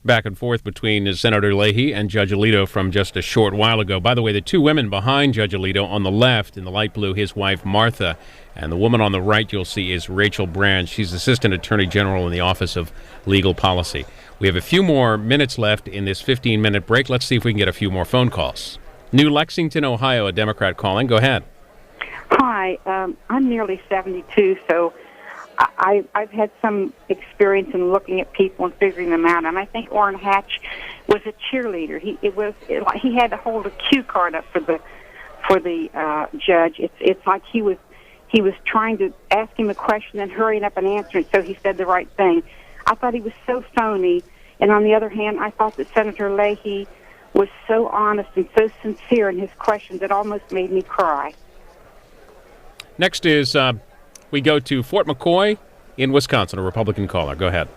back and forth between Senator Leahy and Judge Alito from just a short while ago. By the way, the two women behind Judge Alito on the left, in the light blue, his wife Martha, and the woman on the right you'll see is Rachel Brand. She's Assistant Attorney General in the Office of Legal Policy. We have a few more minutes left in this 15-minute break. Let's see if we can get a few more phone calls. New Lexington, Ohio, a Democrat calling. Go ahead. Hi, I'm nearly 72, so I've had some experience in looking at people and figuring them out, and I think Orrin Hatch was a cheerleader. He had to hold a cue card up for the judge. It's like he was trying to ask him a question and hurrying up and answering, so he said the right thing. I thought he was so phony, and on the other hand, I thought that Senator Leahy was so honest and so sincere in his questions it almost made me cry. Next is we go to Fort McCoy in Wisconsin, a Republican caller. Go ahead.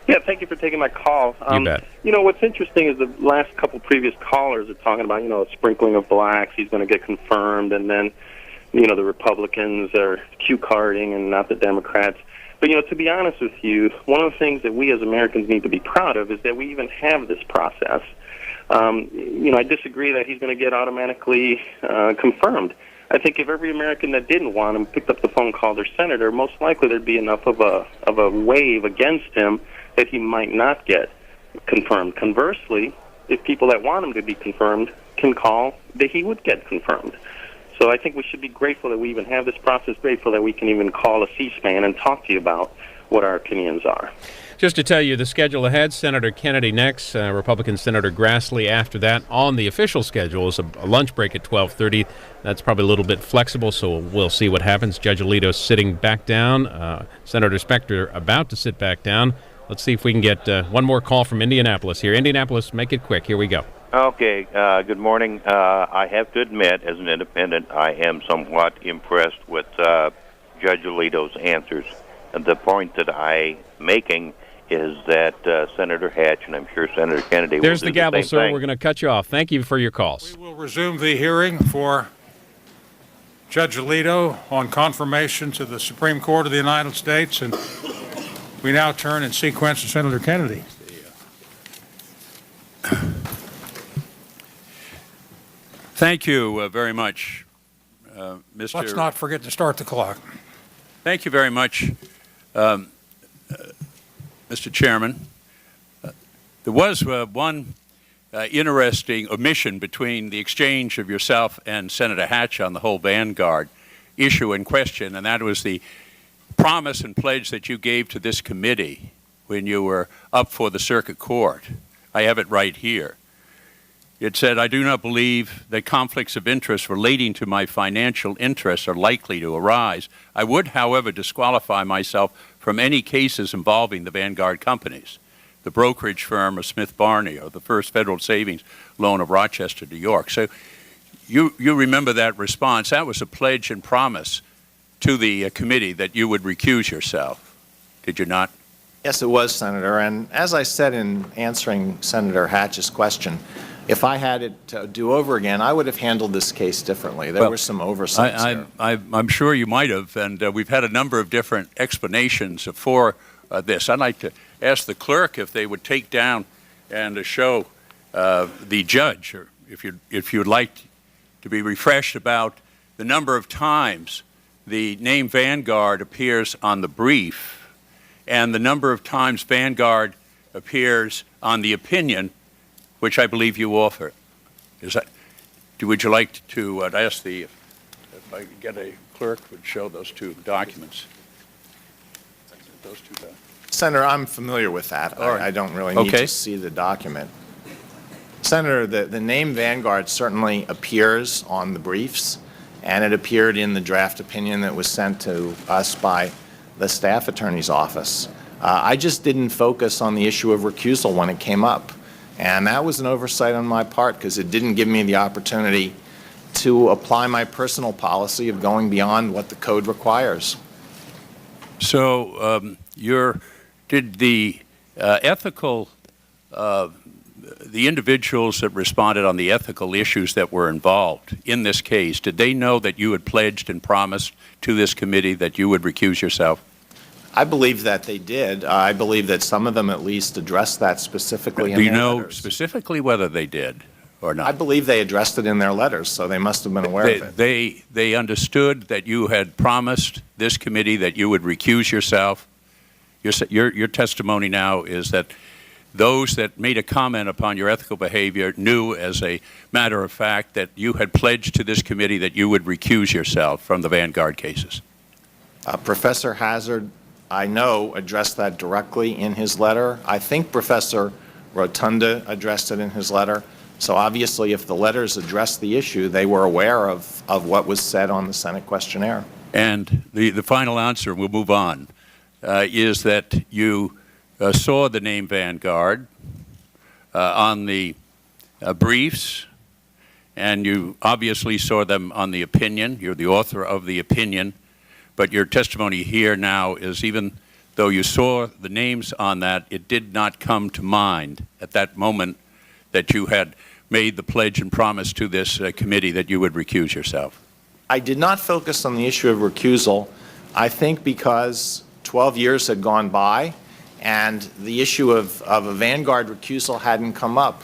Yeah, thank you for taking my call. You bet. You know, what's interesting is the last couple previous callers are talking about, a sprinkling of blacks. He's going to get confirmed, and then, the Republicans are cue carding and not the Democrats. But, to be honest with you, one of the things that we as Americans need to be proud of is that we even have this process. I disagree that he's going to get automatically confirmed. I think if every American that didn't want him picked up the phone, called their senator, most likely there'd be enough of a wave against him that he might not get confirmed. Conversely, if people that want him to be confirmed can call, that he would get confirmed. So I think we should be grateful that we even have this process, grateful that we can even call a C-SPAN and talk to you about what our opinions are. Just to tell you the schedule ahead, Senator Kennedy next, Republican Senator Grassley after that. On the official schedule is a lunch break at 12:30. That's probably a little bit flexible, so we'll see what happens. Judge Alito sitting back down, Senator Specter about to sit back down. Let's see if we can get one more call from Indianapolis here. Indianapolis, make it quick. Here we go. Okay, good morning. I have to admit, as an independent, I am somewhat impressed with Judge Alito's answers. And the point that I'm making is that Senator Hatch, and I'm sure Senator Kennedy will do the same thing. There's the gavel, sir. We're going to cut you off. Thank you for your calls. We will resume the hearing for Judge Alito on confirmation to the Supreme Court of the United States, and we now turn in sequence to Senator Kennedy. Thank you very much, Mr. Let's not forget to start the clock. Thank you very much, Mr. Chairman. There was one interesting omission between the exchange of yourself and Senator Hatch on the whole Vanguard issue in question, and that was the promise and pledge that you gave to this committee when you were up for the circuit court. I have it right here. It said, "I do not believe that conflicts of interest relating to my financial interests are likely to arise. I would, however, disqualify myself from any cases involving the Vanguard companies, the brokerage firm of Smith Barney or the First Federal Savings Loan of Rochester, New York." So you remember that response. That was a pledge and promise to the committee that you would recuse yourself. Did you not? Yes, it was, Senator. And as I said in answering Senator Hatch's question, if I had it to do over again, I would have handled this case differently. There were some oversights there. I'm sure you might have, and we've had a number of different explanations for this. I'd like to ask the clerk if they would take down and show the judge, or if you'd like to be refreshed about the number of times the name Vanguard appears on the brief and the number of times Vanguard appears on the opinion, which I believe you offer. Would you like to ask if I could get a clerk would show those two documents? Senator, I'm familiar with that. Right. I don't really need to see the document. Senator, the name Vanguard certainly appears on the briefs, and it appeared in the draft opinion that was sent to us by the staff attorney's office. I just didn't focus on the issue of recusal when it came up. And that was an oversight on my part because it didn't give me the opportunity to apply my personal policy of going beyond what the code requires. So did the ethical, the individuals that responded on the ethical issues that were involved in this case, did they know that you had pledged and promised to this committee that you would recuse yourself? I believe that they did. I believe that some of them at least addressed that specifically in Do you their know letters. specifically whether they did or not? I believe they addressed it in their letters, so they must have been aware of it. They understood that you had promised this committee that you would recuse yourself. Your testimony now is that those that made a comment upon your ethical behavior knew, as a matter of fact, that you had pledged to this committee that you would recuse yourself from the Vanguard cases. Professor Hazard, I know, addressed that directly in his letter. I think Professor Rotunda addressed it in his letter. So obviously, if the letters addressed the issue, they were aware of what was said on the Senate questionnaire. And the final answer, we'll move on, is that you saw the name Vanguard on the briefs, and you obviously saw them on the opinion. You're the author of the opinion. But your testimony here now is, even though you saw the names on that, it did not come to mind at that moment that you had made the pledge and promise to this committee that you would recuse yourself. I did not focus on the issue of recusal, I think because 12 years had gone by and the issue of a Vanguard recusal hadn't come up.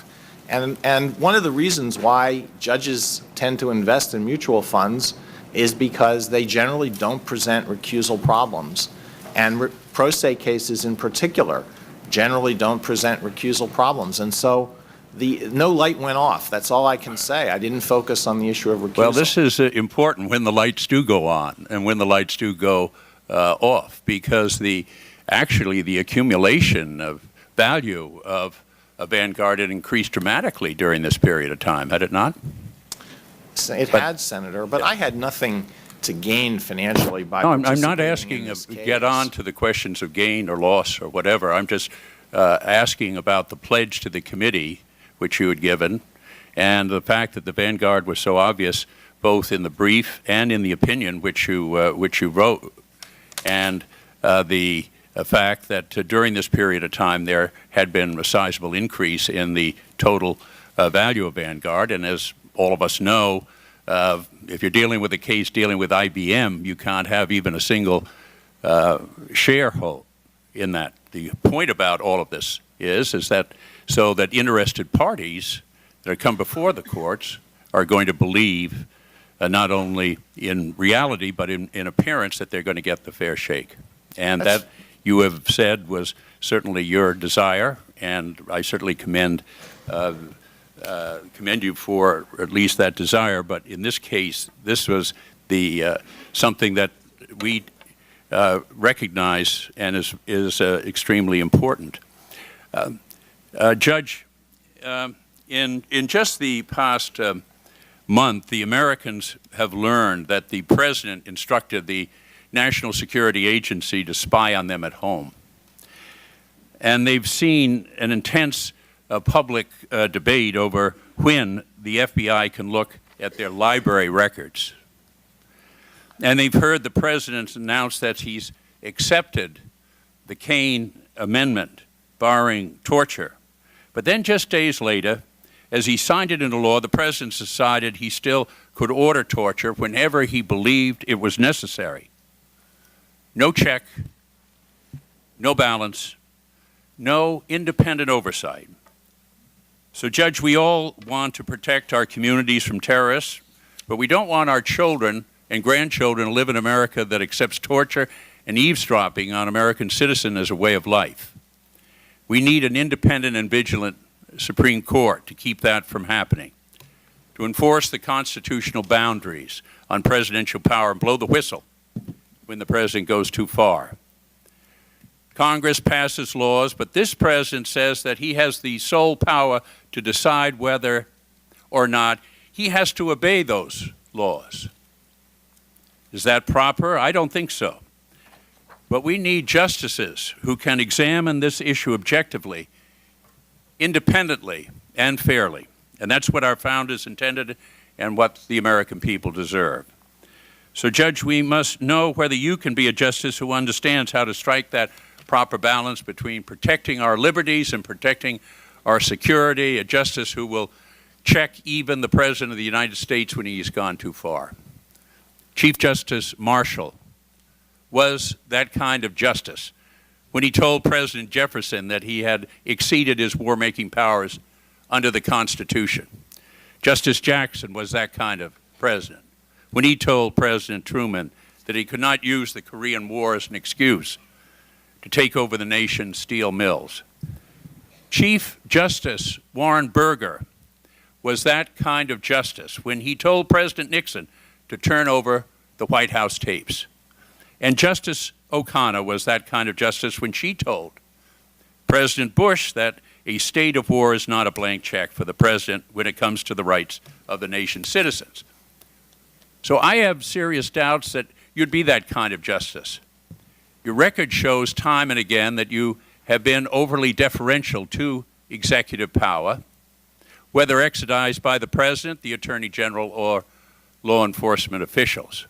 And one of the reasons why judges tend to invest in mutual funds is because they generally don't present recusal problems. And pro se cases in particular generally don't present recusal problems. And so no light went off. That's all I can say. I didn't focus on the issue of recusal. Well, this is important when the lights do go on and when the lights do go off, because actually the accumulation of value of Vanguard had increased dramatically during this period of time, had it not? It had, Senator, but I had nothing to gain financially by No, I'm not participating asking in this to case. get on to the questions of gain or loss or whatever. I'm just asking about the pledge to the committee which you had given, and the fact that the Vanguard was so obvious both in the brief and in the opinion which you wrote, and the fact that during this period of time there had been a sizable increase in the total value of Vanguard. And as all of us know, if you're dealing with a case dealing with IBM, you can't have even a single shareholder in that. The point about all of this is that so that interested parties that come before the courts are going to believe not only in reality but in appearance that they're going to get the fair shake. And that, you have said, was certainly your desire, and I certainly commend you for at least that desire. But in this case, this was the something that we recognize and is extremely important. Judge, in just the past month, the Americans have learned that the President instructed the National Security Agency to spy on them at home. And they've seen an intense public debate over when the FBI can look at their library records. And they've heard the President announce that he's accepted the Kane Amendment barring torture. But then just days later, as he signed it into law, the President decided he still could order torture whenever he believed it was necessary. No check, no balance, no independent oversight. So, Judge, we all want to protect our communities from terrorists, but we don't want our children and grandchildren to live in America that accepts torture and eavesdropping on American citizens as a way of life. We need an independent and vigilant Supreme Court to keep that from happening, to enforce the constitutional boundaries on presidential power and blow the whistle when the President goes too far. Congress passes laws, but this President says that he has the sole power to decide whether or not he has to obey those laws. Is that proper? I don't think so. But we need justices who can examine this issue objectively, independently, and fairly. And that's what our founders intended and what the American people deserve. So, Judge, we must know whether you can be a justice who understands how to strike that proper balance between protecting our liberties and protecting our security, a justice who will check even the President of the United States when he's gone too far. Chief Justice Marshall was that kind of justice when he told President Jefferson that he had exceeded his war-making powers under the Constitution. Justice Jackson was that kind of president when he told President Truman that he could not use the Korean War as an excuse to take over the nation's steel mills. Chief Justice Warren Burger was that kind of justice when he told President Nixon to turn over the White House tapes. And Justice O'Connor was that kind of justice when she told President Bush that a state of war is not a blank check for the president when it comes to the rights of the nation's citizens. So I have serious doubts that you'd be that kind of justice. Your record shows time and again that you have been overly deferential to executive power, whether exercised by the president, the attorney general, or law enforcement officials.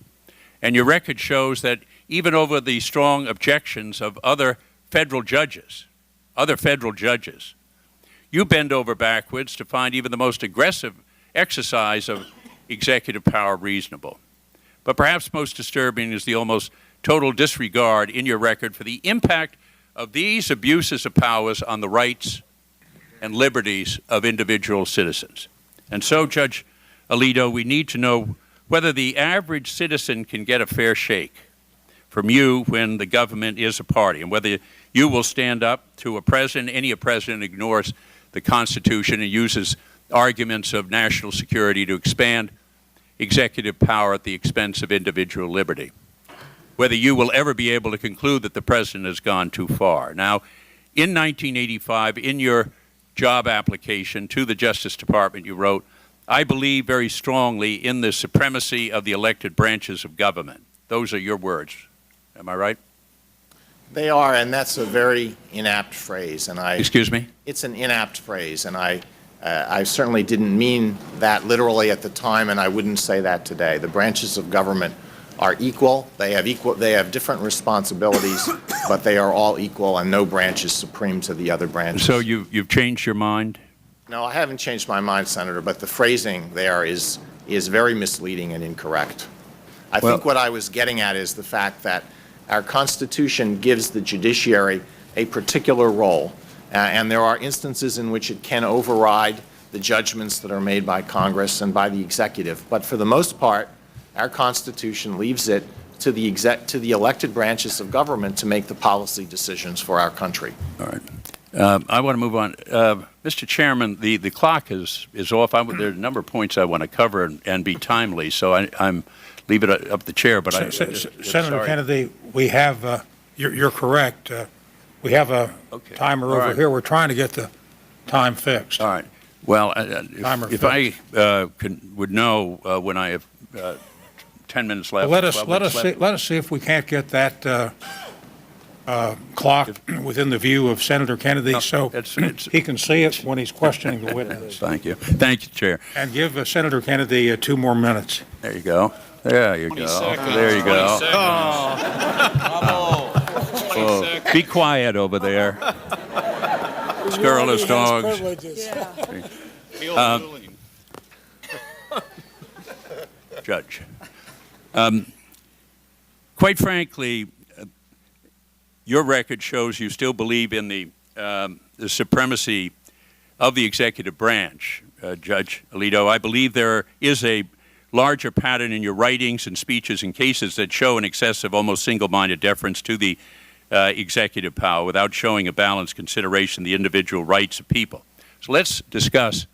And your record shows that even over the strong objections of other federal judges, you bend over backwards to find even the most aggressive exercise of executive power reasonable. But perhaps most disturbing is the almost total disregard in your record for the impact of these abuses of powers on the rights and liberties of individual citizens. And so, Judge Alito, we need to know whether the average citizen can get a fair shake from you when the government is a party, and whether you will stand up to a president, a president ignores the Constitution and uses arguments of national security to expand executive power at the expense of individual liberty. Whether you will ever be able to conclude that the president has gone too far. Now, in 1985, in your job application to the Justice Department, you wrote, "I believe very strongly in the supremacy of the elected branches of government." Those are your words. Am I right? They are, and that's a very inapt phrase. And Excuse me? It's an inapt phrase, and I certainly didn't mean that literally at the time, and I wouldn't say that today. The branches of government are equal. They have different responsibilities, but they are all equal, and no branch is supreme to the other branches. So you've changed your mind? No, I haven't changed my mind, Senator, but the phrasing there is very misleading and incorrect. I think what I was getting at is the fact that our Constitution gives the judiciary a particular role, and there are instances in which it can override the judgments that are made by Congress and by the executive. But for the most part, our Constitution leaves it to the elected branches of government to make the policy decisions for our country. All right. I want to move on. Mr. Chairman, the clock is off. There are a number of points I want to cover and be timely, so I'm leave it up to the chair. But Senator Kennedy, we have. You're correct. We have a timer over here. We're trying to get the time fixed. All right. Well, if I would know when I have 10 minutes left. Well, let us see if we can't get that clock within the view of Senator Kennedy, so he can see it when he's questioning the witness. Thank you, Chair. And give Senator Kennedy 2 more minutes. There you go. There you go. Seconds. There you go. Oh. Be quiet over there. Scurrilous dogs. Judge. Quite frankly, your record shows you still believe in the supremacy of the executive branch, Judge Alito. I believe there is a larger pattern in your writings and speeches and cases that show an excessive, almost single-minded deference to the executive power without showing a balanced consideration of the individual rights of people. So let's discuss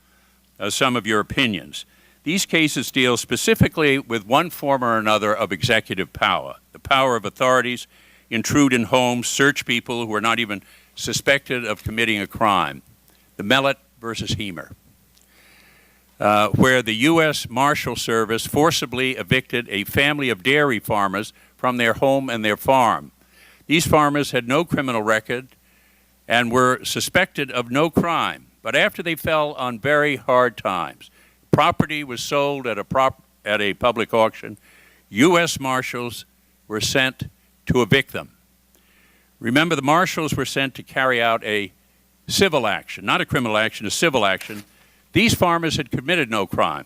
some of your opinions. These cases deal specifically with one form or another of executive power, the power of authorities intrude in homes, search people who are not even suspected of committing a crime. The Mellot versus Hemer, where the U.S. Marshal Service forcibly evicted a family of dairy farmers from their home and their farm. These farmers had no criminal record and were suspected of no crime, but after they fell on very hard times, property was sold at a public auction, U.S. Marshals were sent to evict them. Remember, the marshals were sent to carry out a civil action, not a criminal action, a civil action. These farmers had committed no crime.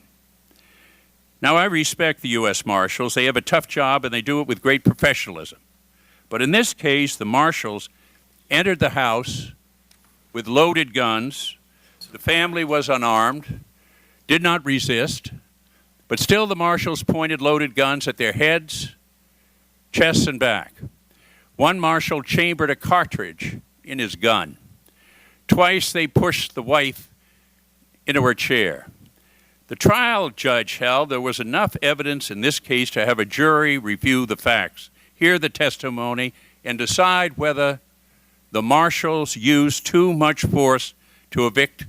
Now, I respect the U.S. Marshals. They have a tough job, and they do it with great professionalism. But in this case, the marshals entered the house with loaded guns. The family was unarmed, did not resist, but still the marshals pointed loaded guns at their heads, chests, and back. One marshal chambered a cartridge in his gun. Twice they pushed the wife into her chair. The trial judge held there was enough evidence in this case to have a jury review the facts, hear the testimony, and decide whether the marshals used too much force to evict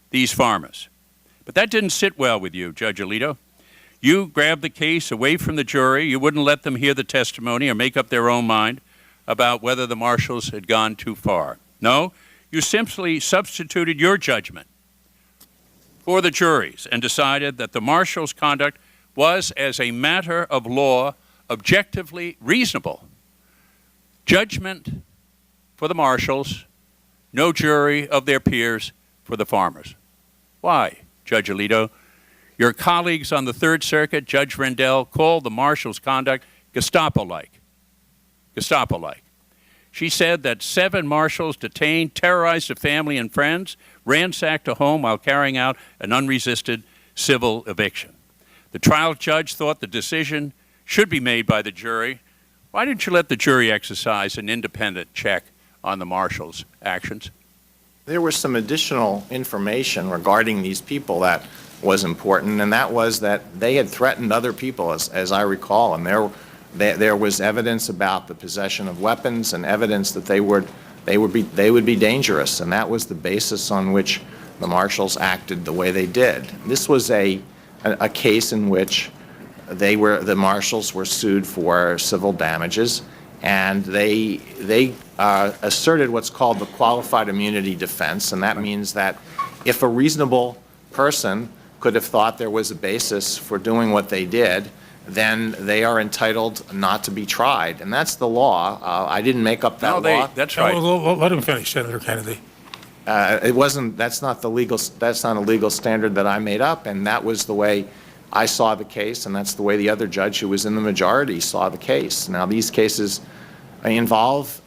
these farmers. But that didn't sit well with you, Judge Alito. You grabbed the case away from the jury. You wouldn't let them hear the testimony or make up their own mind about whether the marshals had gone too far. No, you simply substituted your judgment for the jury's and decided that the marshals' conduct was, as a matter of law, objectively reasonable. Judgment for the marshals, no jury of their peers for the farmers. Why, Judge Alito? Your colleagues on the Third Circuit, Judge Rendell, called the marshals' conduct Gestapo-like. Gestapo-like. She said that 7 marshals detained, terrorized a family and friends, ransacked a home while carrying out an unresisted civil eviction. The trial judge thought the decision should be made by the jury. Why didn't you let the jury exercise an independent check on the marshals' actions? There was some additional information regarding these people that was important, and that was that they had threatened other people, as I recall, and there was evidence about the possession of weapons and evidence that they would be dangerous, and that was the basis on which the marshals acted the way they did. This was a case in which the marshals were sued for civil damages, and they asserted what's called the qualified immunity defense, and that means that if a reasonable person could have thought there was a basis for doing what they did, then they are entitled not to be tried, and that's the law. I didn't make up that law. That's right. Let him finish, Senator Kennedy. It wasn't. That's not a legal standard that I made up, and that was the way I saw the case, and that's the way the other judge who was in the majority saw the case. Now, these cases involve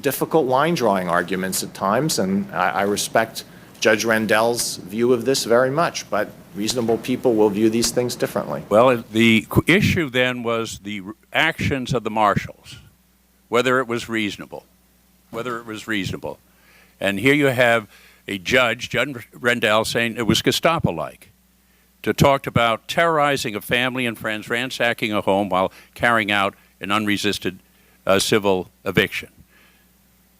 difficult line drawing arguments at times, and I respect Judge Rendell's view of this very much, but reasonable people will view these things differently. Well, the issue then was the actions of the marshals, whether it was reasonable, And here you have a Judge Rendell, saying it was Gestapo-like to talk about terrorizing a family and friends, ransacking a home while carrying out an unresisted civil eviction.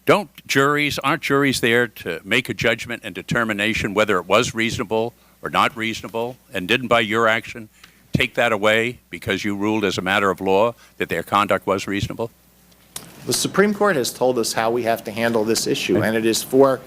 Aren't juries there to make a judgment and determination whether it was reasonable or not reasonable, and didn't by your action take that away because you ruled as a matter of law that their conduct was reasonable? The Supreme Court has told us how we have to handle this issue, and it is for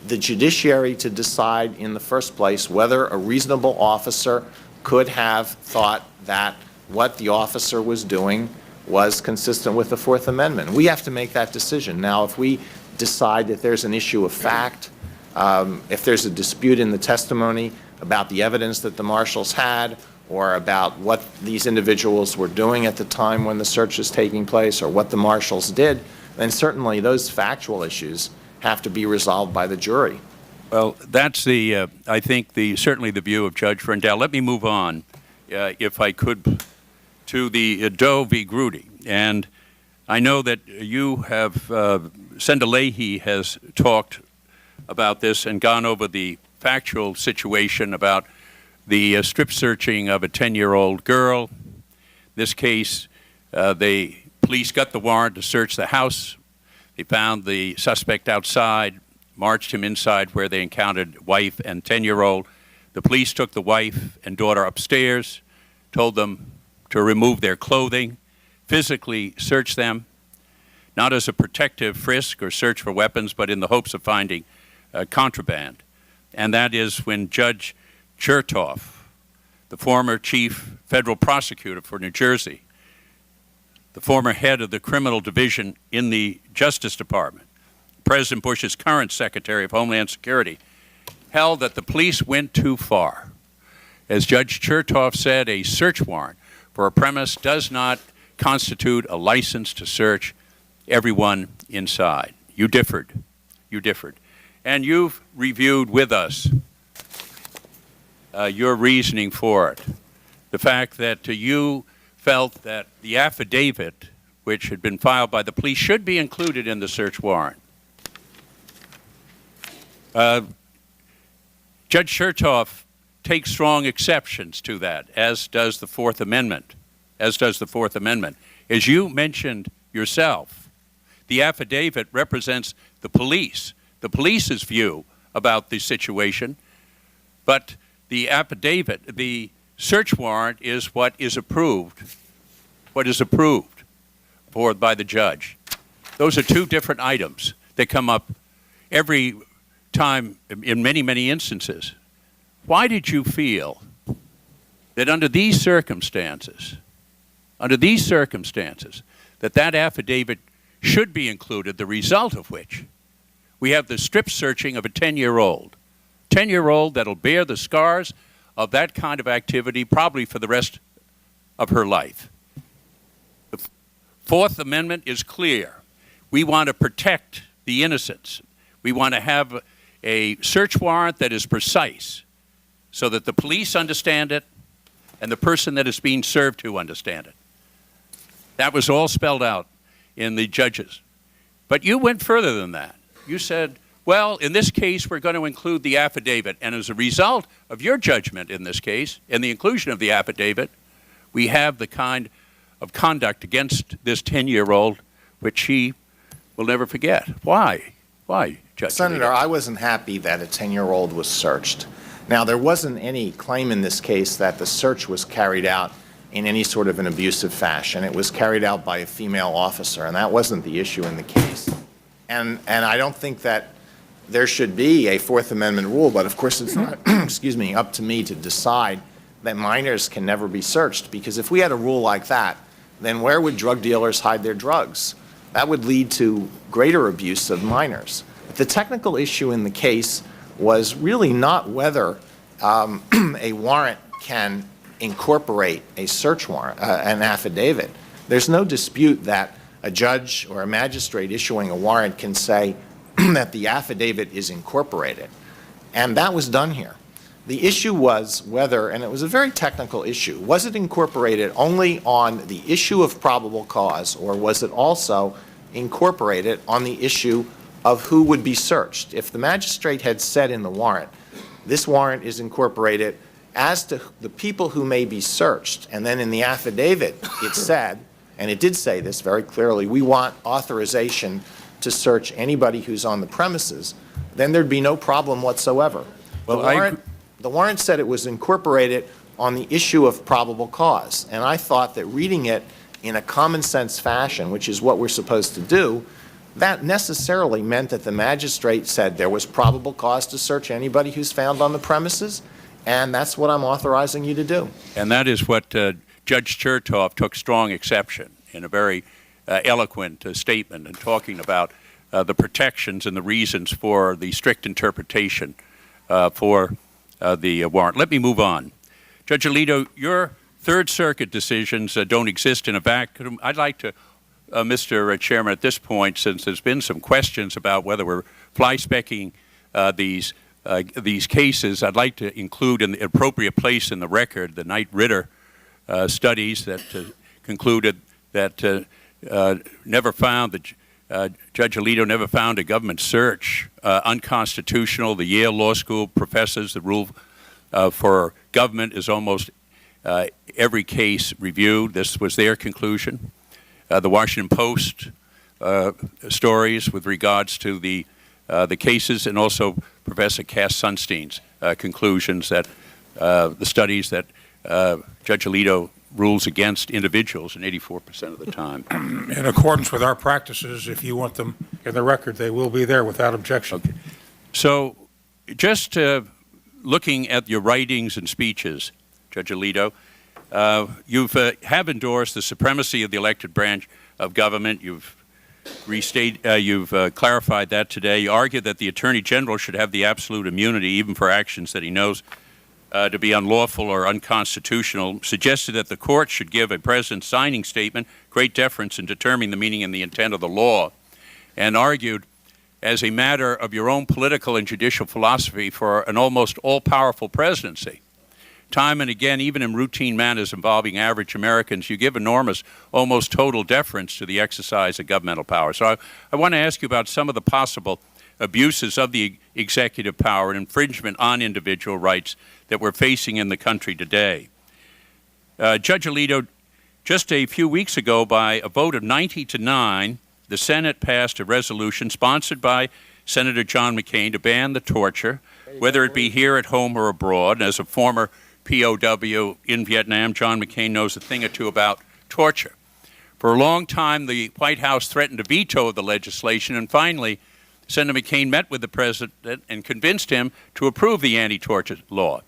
the judiciary to decide in the first place whether a reasonable officer could have thought that what the officer was doing was consistent with the Fourth Amendment. We have to make that decision. Now, if we decide that there's an issue of fact, if there's a dispute in the testimony about the evidence that the marshals had, or about what these individuals were doing at the time when the search was taking place, or what the marshals did, then certainly those factual issues have to be resolved by the jury. Well, that's I think, certainly the view of Judge Rendell. Let me move on, if I could, to the Doe v. Grudy. And I know that you have, Senator Leahy has talked about this and gone over the factual situation about the strip searching of a 10-year-old girl. This case, the police got the warrant to search the house. They found the suspect outside, marched him inside where they encountered wife and 10-year-old. The police took the wife and daughter upstairs, told them to remove their clothing, physically search them, not as a protective frisk or search for weapons, but in the hopes of finding contraband. And that is when Judge Chertoff, the former chief federal prosecutor for New Jersey, the former head of the criminal division in the Justice Department, President Bush's current Secretary of Homeland Security, held that the police went too far. As Judge Chertoff said, a search warrant for a premise does not constitute a license to search everyone inside. You differed. You differed. And you've reviewed with us your reasoning for it. The fact that you felt that the affidavit which had been filed by the police should be included in the search warrant. Judge Chertoff takes strong exceptions to that, as does the Fourth Amendment. As you mentioned yourself, the affidavit represents the police's view about the situation, but the affidavit, the search warrant, is what is approved by the judge. Those are two different items that come up every time in many, many instances. Why did you feel that under these circumstances, that affidavit should be included, the result of which we have the strip searching of a 10-year-old that'll bear the scars of that kind of activity probably for the rest of her life? The Fourth Amendment is clear. We want to protect the innocents. We want to have a search warrant that is precise so that the police understand it and the person that is being served to understand it. That was all spelled out in the judges. But you went further than that. You said, well, in this case, we're going to include the affidavit. And as a result of your judgment in this case, and the inclusion of the affidavit, we have the kind of conduct against this 10-year-old which she will never forget. Why? Why, Judge Senator, Alito? I wasn't happy that a 10-year-old was searched. Now, there wasn't any claim in this case that the search was carried out in any sort of an abusive fashion. It was carried out by a female officer, and that wasn't the issue in the case. And I don't think that there should be a Fourth Amendment rule, but of course it's not, excuse me, up to me to decide that minors can never be searched, because if we had a rule like that, then where would drug dealers hide their drugs? That would lead to greater abuse of minors. The technical issue in the case was really not whether a warrant can incorporate a search warrant, an affidavit. There's no dispute that a judge or a magistrate issuing a warrant can say that the affidavit is incorporated. And that was done here. The issue was whether, and it was a very technical issue, was it incorporated only on the issue of probable cause, or was it also incorporated on the issue of who would be searched? If the magistrate had said in the warrant, this warrant is incorporated as to the people who may be searched, and then in the affidavit it said, and it did say this very clearly, we want authorization to search anybody who's on the premises, then there'd be no problem whatsoever. Well, The warrant said it was incorporated on the issue of probable cause, and I thought that reading it in a common sense fashion, which is what we're supposed to do, that necessarily meant that the magistrate said there was probable cause to search anybody who's found on the premises, and that's what I'm authorizing you to do. And that is what Judge Chertoff took strong exception in a very eloquent statement in talking about the protections and the reasons for the strict interpretation for the warrant. Let me move on. Judge Alito, your Third Circuit decisions don't exist in a vacuum. I'd like to, Mr. Chairman, at this point, since there's been some questions about whether we're fly-specking these cases, I'd like to include in the appropriate place in the record the Knight-Ritter studies that concluded that never found that Judge Alito never found a government search unconstitutional. The Yale Law School professors, the rule for government is almost every case reviewed. This was their conclusion. The Washington Post stories with regards to the cases, and also Professor Cass Sunstein's conclusions that the studies that Judge Alito rules against individuals in 84% of the time. In accordance with our practices, if you want them in the record, they will be there without objection. Okay. So just looking at your writings and speeches, Judge Alito, you have endorsed the supremacy of the elected branch of government. You've clarified that today. You argue that the Attorney General should have the absolute immunity even for actions that he knows to be unlawful or unconstitutional, suggested that the court should give a president's signing statement great deference in determining the meaning and the intent of the law, and argued, as a matter of your own political and judicial philosophy, for an almost all-powerful presidency. Time and again, even in routine matters involving average Americans, you give enormous, almost total deference to the exercise of governmental power. So I want to ask you about some of the possible abuses of the executive power and infringement on individual rights that we're facing in the country today. Judge Alito, just a few weeks ago, by a vote of 90-9, the Senate passed a resolution sponsored by Senator John McCain to ban the torture, whether it be here at home or abroad. And as a former POW in Vietnam, John McCain knows a thing or two about torture. For a long time, the White House threatened to veto the legislation, and finally, Senator McCain met with the president and convinced him to approve the anti-torture law.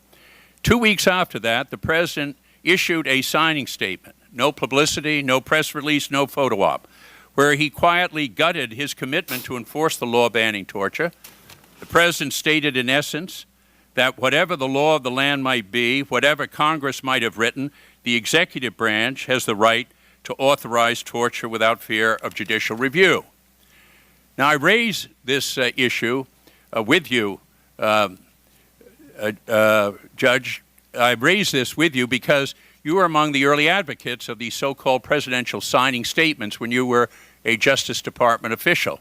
2 weeks after that, the president issued a signing statement, no publicity, no press release, no photo op, where he quietly gutted his commitment to enforce the law banning torture. The president stated, in essence, that whatever the law of the land might be, whatever Congress might have written, the executive branch has the right to authorize torture without fear of judicial review. Now, I raise this issue with you, Judge. I raise this with you because you were among the early advocates of these so-called presidential signing statements when you were a Justice Department official.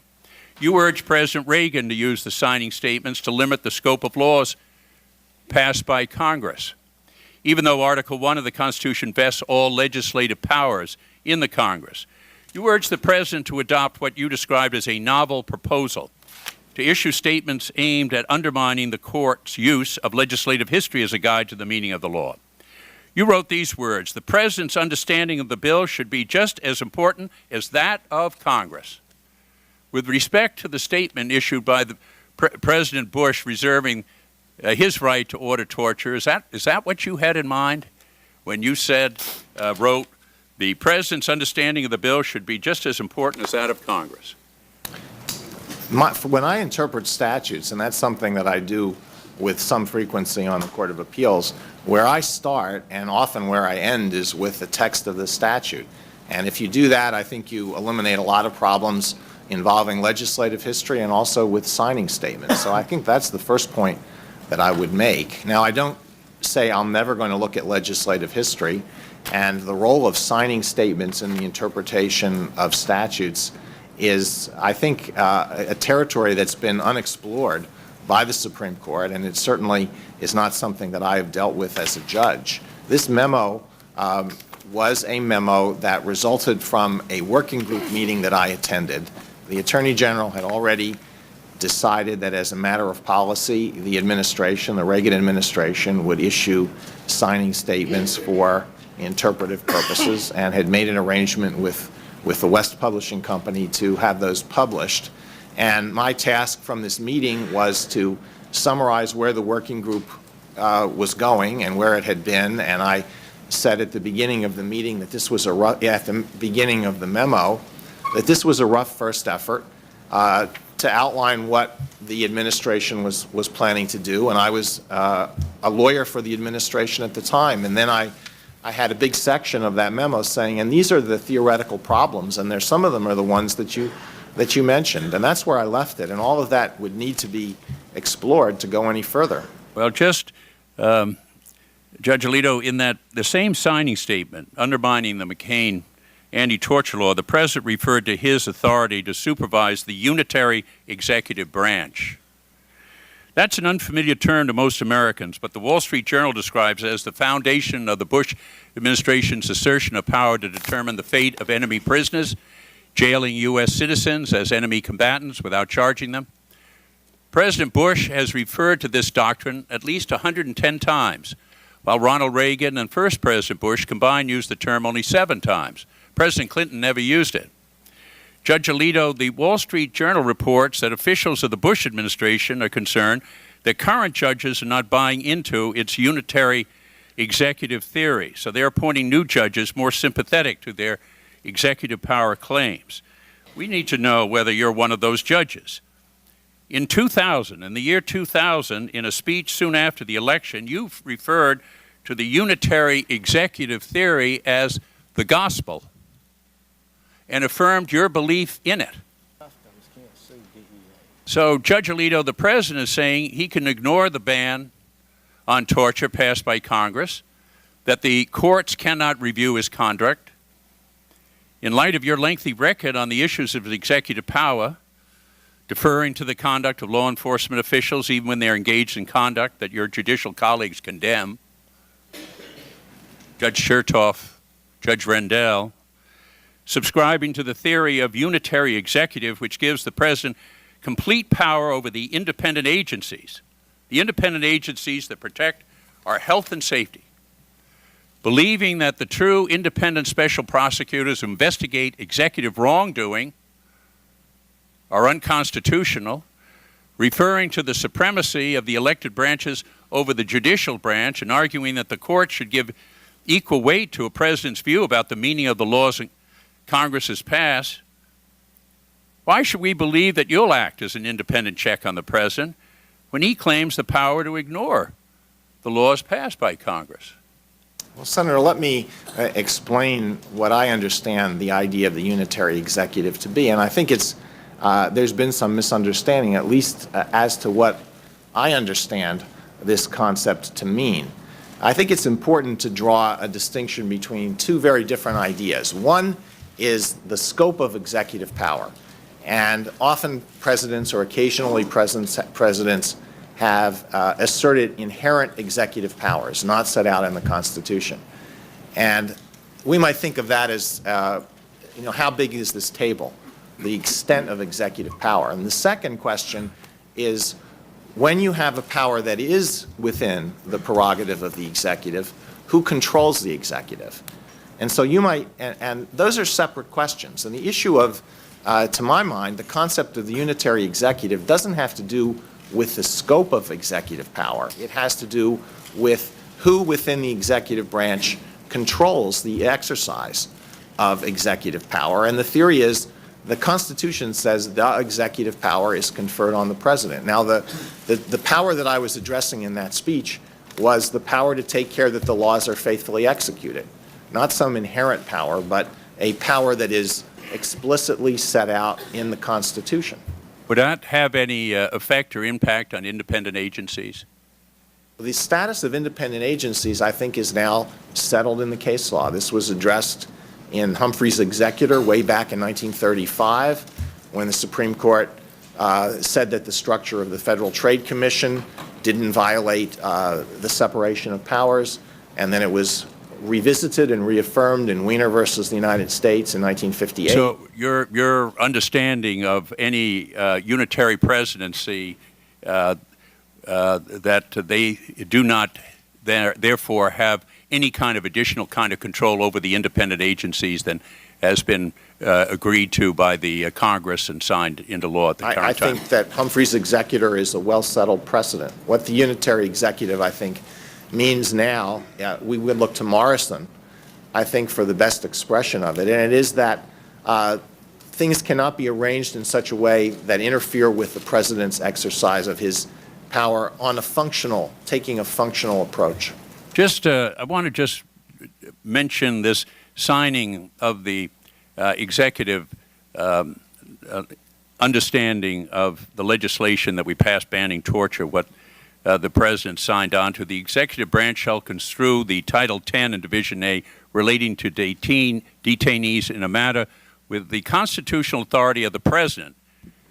You urged President Reagan to use the signing statements to limit the scope of laws passed by Congress. Even though Article 1 of the Constitution vests all legislative powers in the Congress, you urged the President to adopt what you described as a novel proposal to issue statements aimed at undermining the court's use of legislative history as a guide to the meaning of the law. You wrote these words: "The President's understanding of the bill should be just as important as that of Congress." With respect to the statement issued by the President Bush reserving his right to order torture, is that what you had in mind when you said, wrote, "The President's understanding of the bill should be just as important as that of Congress"? When I interpret statutes, and that's something that I do with some frequency on the Court of Appeals, where I start and often where I end is with the text of the statute. And if you do that, I think you eliminate a lot of problems involving legislative history and also with signing statements. So I think that's the first point that I would make. Now, I don't say I'm never going to look at legislative history, and the role of signing statements in the interpretation of statutes is, I think, a territory that's been unexplored by the Supreme Court, and it certainly is not something that I have dealt with as a judge. This memo was a memo that resulted from a working group meeting that I attended. The Attorney General had already decided that as a matter of policy, the administration, the Reagan administration, would issue signing statements for interpretive purposes and had made an arrangement with the West Publishing Company to have those published. And my task from this meeting was to summarize where the working group was going and where it had been. And I said at the beginning of the meeting that this was at the beginning of the memo, that this was a rough first effort to outline what the administration was planning to do. And I was a lawyer for the administration at the time. And then I had a big section of that memo saying, and these are the theoretical problems, and some of them are the ones that you mentioned. And that's where I left it. And all of that would need to be explored to go any further. Well, just, Judge Alito, in the same signing statement undermining the McCain anti-torture law, the President referred to his authority to supervise the unitary executive branch. That's an unfamiliar term to most Americans, but the Wall Street Journal describes it as the foundation of the Bush administration's assertion of power to determine the fate of enemy prisoners, jailing U.S. citizens as enemy combatants without charging them. President Bush has referred to this doctrine at least 110 times, while Ronald Reagan and first President Bush combined used the term only 7 times. President Clinton never used it. Judge Alito, the Wall Street Journal reports that officials of the Bush administration are concerned that current judges are not buying into its unitary executive theory, so they're appointing new judges more sympathetic to their executive power claims. We need to know whether you're one of those judges. In 2000, in the year 2000, in a speech soon after the election, you referred to the unitary executive theory as the gospel and affirmed your belief in it. So, Judge Alito, the president is saying he can ignore the ban on torture passed by Congress, that the courts cannot review his conduct. In light of your lengthy record on the issues of executive power, deferring to the conduct of law enforcement officials even when they're engaged in conduct that your judicial colleagues condemn, Judge Chertoff, Judge Rendell, subscribing to the theory of unitary executive, which gives the president complete power over the independent agencies that protect our health and safety, believing that the true independent special prosecutors who investigate executive wrongdoing are unconstitutional, referring to the supremacy of the elected branches over the judicial branch and arguing that the court should give equal weight to a president's view about the meaning of the laws Congress has passed. Why should we believe that you'll act as an independent check on the president when he claims the power to ignore the laws passed by Congress? Well, Senator, let me explain what I understand the idea of the unitary executive to be. And I think there's been some misunderstanding, at least as to what I understand this concept to mean. I think it's important to draw a distinction between two very different ideas. One is the scope of executive power. And often presidents or occasionally presidents have asserted inherent executive powers not set out in the Constitution. And we might think of that as, how big is this table, the extent of executive power. And the second question is, when you have a power that is within the prerogative of the executive, who controls the executive? And so you might, and those are separate questions. And the issue of, to my mind, the concept of the unitary executive doesn't have to do with the scope of executive power. It has to do with who within the executive branch controls the exercise of executive power. And the theory is the Constitution says the executive power is conferred on the president. Now, the power that I was addressing in that speech was the power to take care that the laws are faithfully executed. Not some inherent power, but a power that is explicitly set out in the Constitution. Would that have any effect or impact on independent agencies? The status of independent agencies, I think, is now settled in the case law. This was addressed in Humphrey's Executor way back in 1935, when the Supreme Court said that the structure of the Federal Trade Commission didn't violate the separation of powers, and then it was revisited and reaffirmed in Weiner versus the United States in 1958. So your understanding of any unitary presidency that they do not therefore have any kind of additional kind of control over the independent agencies than has been agreed to by the Congress and signed into law at the current time? I think that Humphrey's Executor is a well-settled precedent. What the unitary executive, I think, means now, we would look to Morrison, I think, for the best expression of it, and it is that things cannot be arranged in such a way that interfere with the president's exercise of his power on taking a functional approach. I want to just mention this signing of the executive understanding of the legislation that we passed banning torture, what the President signed on to. The executive branch shall construe the Title 10 and Division A relating to detainees in a matter with the constitutional authority of the President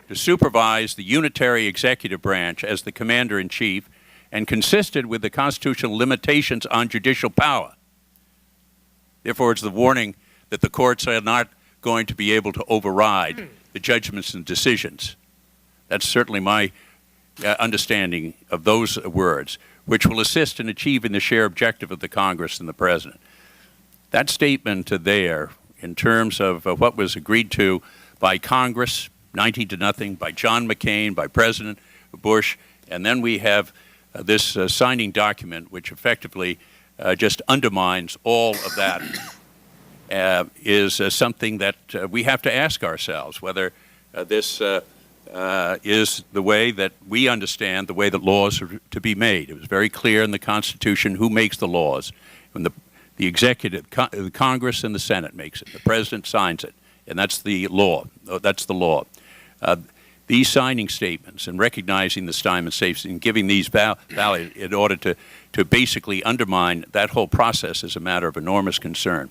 to supervise the unitary executive branch as the commander-in-chief and consistent with the constitutional limitations on judicial power. Therefore, it's the warning that the courts are not going to be able to override the judgments and decisions. That's certainly my understanding of those words, which will assist in achieving the shared objective of the Congress and the President. That statement there, in terms of what was agreed to by Congress, 19-0, by John McCain, by President Bush, and then we have this signing document, which effectively just undermines all of that, is something that we have to ask ourselves, whether this is the way that we understand the way that laws are to be made. It was very clear in the Constitution who makes the laws. When the executive, the Congress and the Senate makes it. The President signs it, and that's the law. That's the law. These signing statements and recognizing this time and safety and giving these valid in order to basically undermine that whole process is a matter of enormous concern.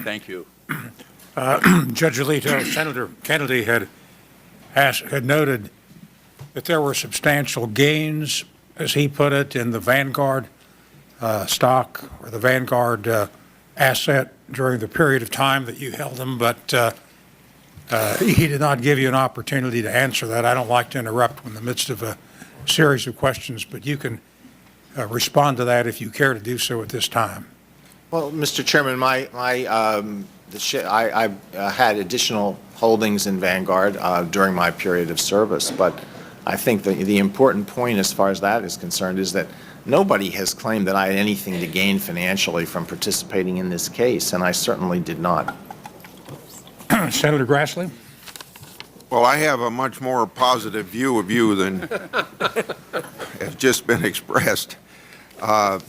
Thank you. Judge Alito, Senator Kennedy had noted that there were substantial gains, as he put it, in the Vanguard stock or the Vanguard asset during the period of time that you held them, but he did not give you an opportunity to answer that. I don't like to interrupt in the midst of a series of questions, but you can respond to that if you care to do so at this time. Well, Mr. Chairman, I had additional holdings in Vanguard during my period of service, but I think the important point as far as that is concerned is that nobody has claimed that I had anything to gain financially from participating in this case, and I certainly did not. Senator Grassley? Well, I have a much more positive view of you than has just been expressed. I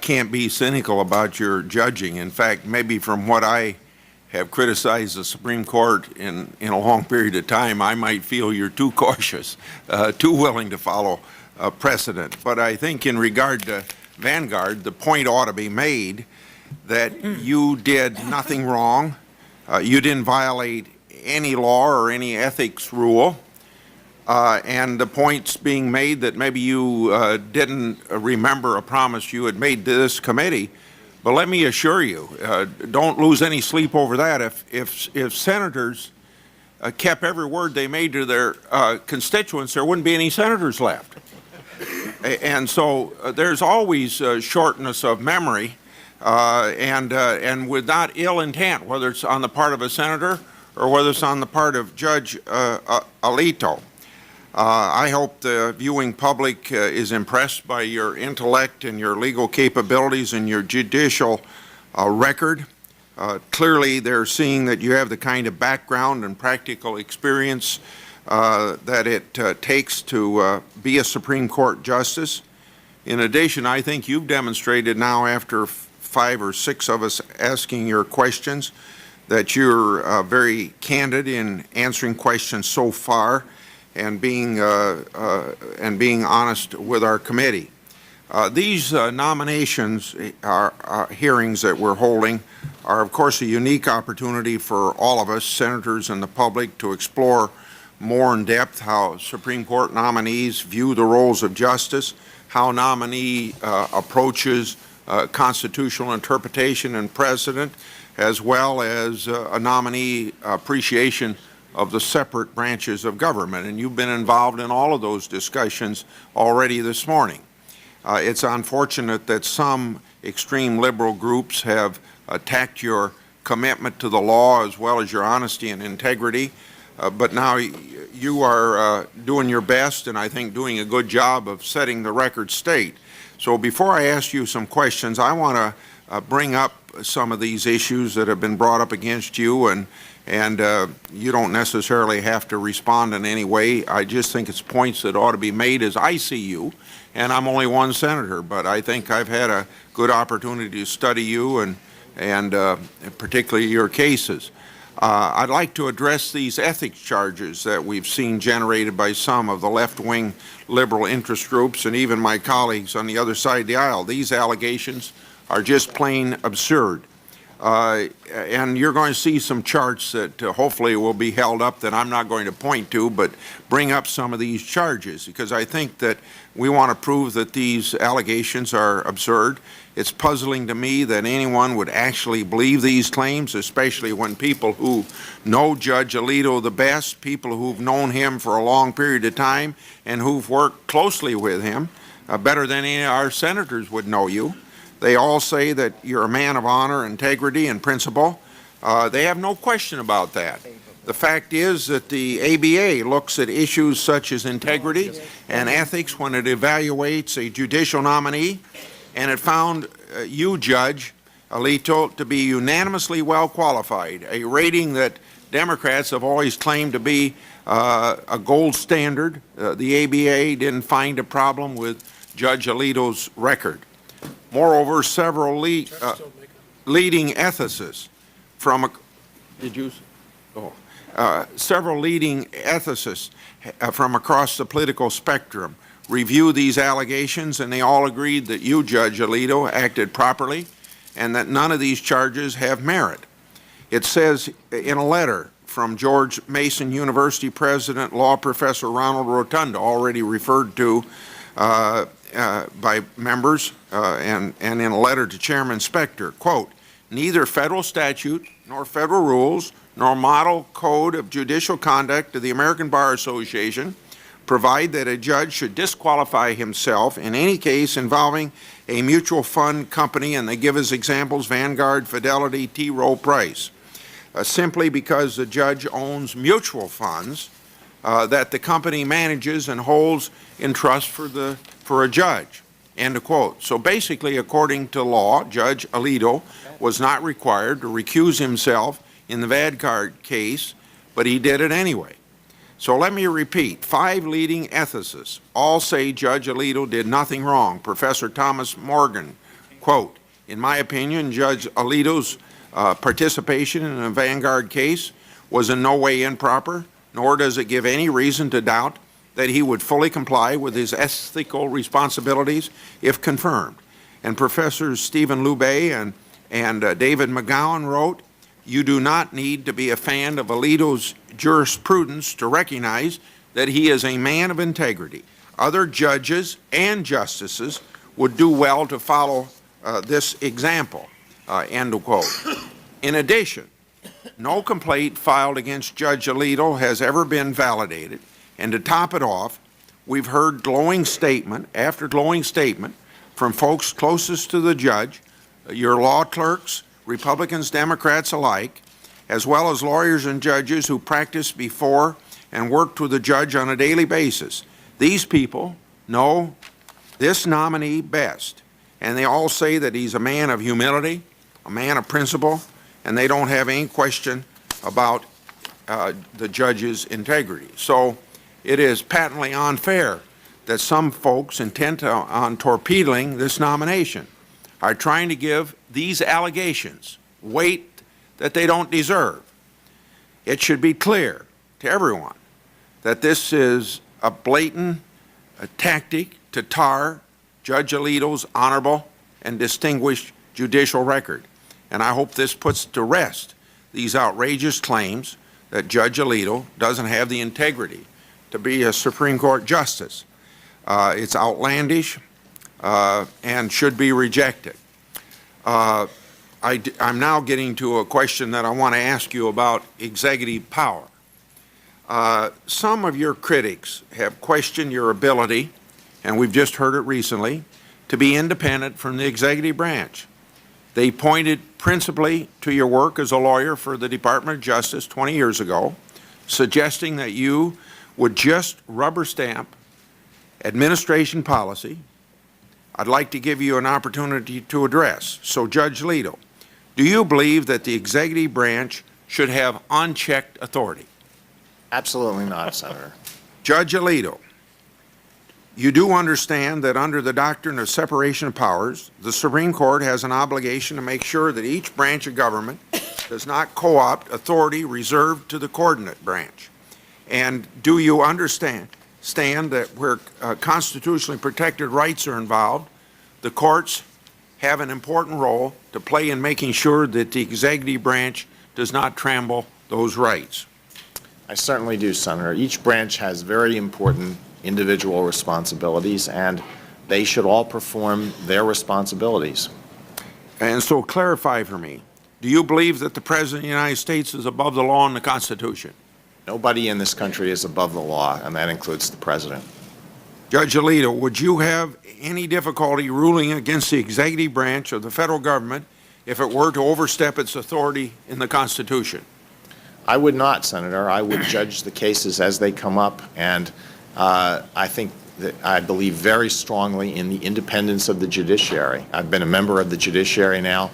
can't be cynical about your judging. In fact, maybe from what I have criticized the Supreme Court in a long period of time, I might feel you're too cautious, too willing to follow precedent. But I think in regard to Vanguard, the point ought to be made that you did nothing wrong. You didn't violate any law or any ethics rule. And the point's being made that maybe you didn't remember a promise you had made to this committee. But let me assure you, don't lose any sleep over that. If senators kept every word they made to their constituents, there wouldn't be any senators left. And so there's always shortness of memory and with not ill intent, whether it's on the part of a senator or whether it's on the part of Judge Alito. I hope the viewing public is impressed by your intellect and your legal capabilities and your judicial record. Clearly, they're seeing that you have the kind of background and practical experience that it takes to be a Supreme Court justice. In addition, I think you've demonstrated now, after 5 or 6 of us asking your questions, that you're very candid in answering questions so far and being honest with our committee. These nominations hearings that we're holding are, of course, a unique opportunity for all of us, senators and the public, to explore more in depth how Supreme Court nominees view the roles of justice, how nominee approaches constitutional interpretation and precedent, as well as a nominee appreciation of the separate branches of government. And you've been involved in all of those discussions already this morning. It's unfortunate that some extreme liberal groups have attacked your commitment to the law as well as your honesty and integrity. But now you are doing your best, and I think doing a good job of setting the record straight. So before I ask you some questions, I want to bring up some of these issues that have been brought up against you, and you don't necessarily have to respond in any way. I just think it's points that ought to be made as I see you, and I'm only one senator, but I think I've had a good opportunity to study you and particularly your cases. I'd like to address these ethics charges that we've seen generated by some of the left-wing liberal interest groups and even my colleagues on the other side of the aisle. These allegations are just plain absurd. And you're going to see some charts that hopefully will be held up that I'm not going to point to, but bring up some of these charges, because I think that we want to prove that these allegations are absurd. It's puzzling to me that anyone would actually believe these claims, especially when people who know Judge Alito the best, people who've known him for a long period of time and who've worked closely with him, better than any of our senators would know you. They all say that you're a man of honor, integrity, and principle. They have no question about that. The fact is that the ABA looks at issues such as integrity and ethics when it evaluates a judicial nominee, and it found you, Judge Alito, to be unanimously well qualified, a rating that Democrats have always claimed to be a gold standard. The ABA didn't find a problem with Judge Alito's record. Moreover, several leading ethicists from several leading ethicists from across the political spectrum reviewed these allegations, and they all agreed that you, Judge Alito, acted properly and that none of these charges have merit. It says in a letter from George Mason University President, Law Professor Ronald Rotunda, already referred to by members, and in a letter to Chairman Specter, quote, "Neither federal statute nor federal rules nor model code of judicial conduct of the American Bar Association provide that a judge should disqualify himself in any case involving a mutual fund company," and they give as examples Vanguard, Fidelity, T. Rowe Price, simply because the judge owns mutual funds that the company manages and holds in trust for a judge. End of quote. So basically, according to law, Judge Alito was not required to recuse himself in the Vanguard case, but he did it anyway. So let me repeat, 5 leading ethicists all say Judge Alito did nothing wrong. Professor Thomas Morgan, quote, "In my opinion, Judge Alito's participation in the Vanguard case was in no way improper, nor does it give any reason to doubt that he would fully comply with his ethical responsibilities if confirmed." And Professors Stephen Lubay and David McGowan wrote, "You do not need to be a fan of Alito's jurisprudence to recognize that he is a man of integrity. Other judges and justices would do well to follow this example." End of quote. In addition, no complaint filed against Judge Alito has ever been validated. And to top it off, we've heard glowing statement after glowing statement from folks closest to the judge, your law clerks, Republicans, Democrats alike, as well as lawyers and judges who practice before and worked with the judge on a daily basis. These people know this nominee best, and they all say that he's a man of humility, a man of principle, and they don't have any question about the judge's integrity. So it is patently unfair that some folks intent on torpedoing this nomination are trying to give these allegations weight that they don't deserve. It should be clear to everyone that this is a blatant tactic to tar Judge Alito's honorable and distinguished judicial record. And I hope this puts to rest these outrageous claims that Judge Alito doesn't have the integrity to be a Supreme Court justice. It's outlandish and should be rejected. I'm now getting to a question that I want to ask you about executive power. Some of your critics have questioned your ability, and we've just heard it recently, to be independent from the executive branch. They pointed principally to your work as a lawyer for the Department of Justice 20 years ago, suggesting that you would just rubber stamp administration policy. I'd like to give you an opportunity to address. So, Judge Alito, do you believe that the executive branch should have unchecked authority? Absolutely not, Senator. Judge Alito, you do understand that under the doctrine of separation of powers, the Supreme Court has an obligation to make sure that each branch of government does not co-opt authority reserved to the coordinate branch. And do you understand that where constitutionally protected rights are involved, the courts have an important role to play in making sure that the executive branch does not trample those rights? I certainly do, Senator. Each branch has very important individual responsibilities, and they should all perform their responsibilities. And so clarify for me, do you believe that the President of the United States is above the law and the Constitution? Nobody in this country is above the law, and that includes the President. Judge Alito, would you have any difficulty ruling against the executive branch of the federal government if it were to overstep its authority in the Constitution? I would not, Senator. I would judge the cases as they come up, and I believe very strongly in the independence of the judiciary. I've been a member of the judiciary now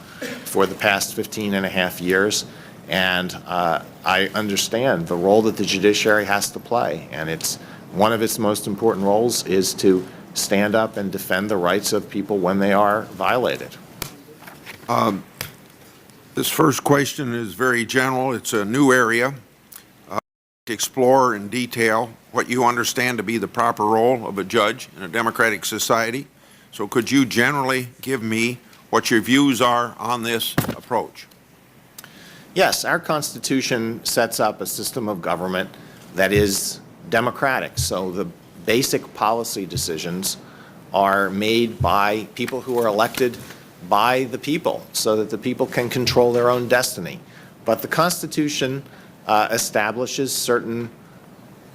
for the past 15 and a half years, And I understand the role that the judiciary has to play, and it's one of its most important roles is to stand up and defend the rights of people when they are violated. This first question is very general. It's a new area. To explore in detail what you understand to be the proper role of a judge in a democratic society. So could you generally give me what your views are on this approach? Yes, our Constitution sets up a system of government that is democratic. So the basic policy decisions are made by people who are elected by the people so that the people can control their own destiny. But the Constitution establishes certain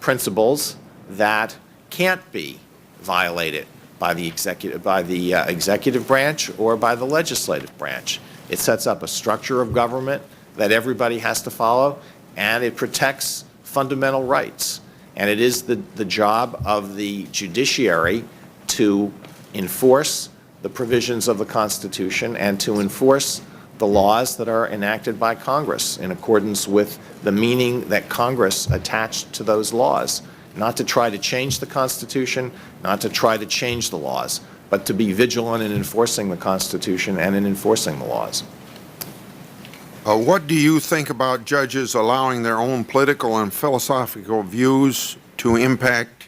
principles that can't be violated by the executive branch or by the legislative branch. It sets up a structure of government that everybody has to follow, and it protects fundamental rights. And it is the job of the judiciary to enforce the provisions of the Constitution and to enforce the laws that are enacted by Congress in accordance with the meaning that Congress attached to those laws. Not to try to change the Constitution, not to try to change the laws, but to be vigilant in enforcing the Constitution and in enforcing the laws. What do you think about judges allowing their own political and philosophical views to impact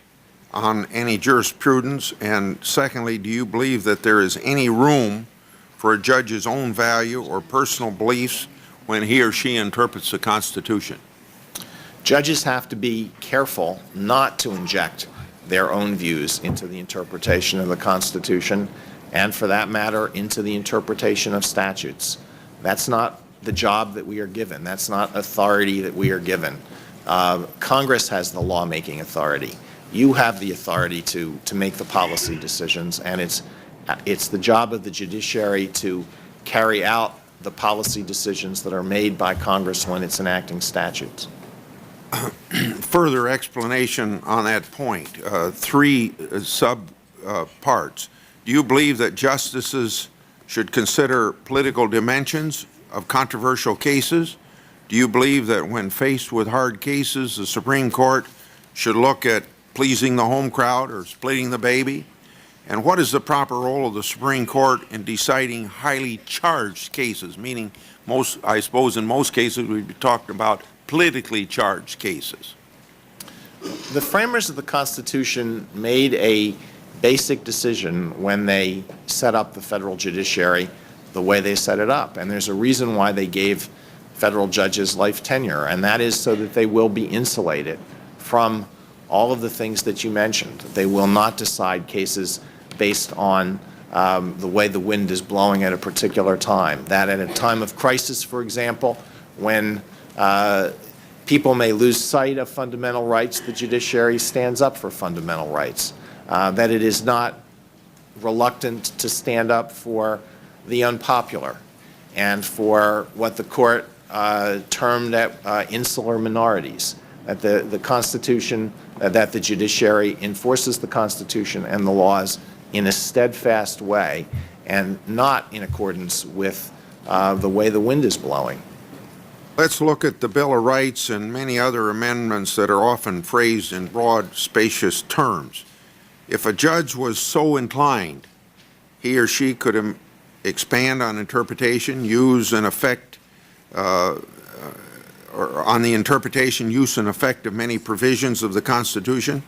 on any jurisprudence? And secondly, do you believe that there is any room for a judge's own value or personal beliefs when he or she interprets the Constitution? Judges have to be careful not to inject their own views into the interpretation of the Constitution and, for that matter, into the interpretation of statutes. That's not the job that we are given. That's not authority that we are given. Congress has the lawmaking authority. You have the authority to make the policy decisions, and it's the job of the judiciary to carry out the policy decisions that are made by Congress when it's enacting statutes. Further explanation on that point, three sub-parts. Do you believe that justices should consider political dimensions of controversial cases? Do you believe that when faced with hard cases, the Supreme Court should look at pleasing the home crowd or splitting the baby? And what is the proper role of the Supreme Court in deciding highly charged cases, meaning I suppose in most cases we'd be talking about politically charged cases? The framers of the Constitution made a basic decision when they set up the federal judiciary the way they set it up. And there's a reason why they gave federal judges life tenure, and that is so that they will be insulated from all of the things that you mentioned. They will not decide cases based on the way the wind is blowing at a particular time. That at a time of crisis, for example, when people may lose sight of fundamental rights, the judiciary stands up for fundamental rights. That it is not reluctant to stand up for the unpopular and for what the court termed insular minorities. That the Constitution, that the judiciary enforces the Constitution and the laws in a steadfast way and not in accordance with the way the wind is blowing. Let's look at the Bill of Rights and many other amendments that are often phrased in broad, spacious terms. If a judge was so inclined, he or she could expand on interpretation, use and effect, or on the interpretation, use and effect of many provisions of the Constitution.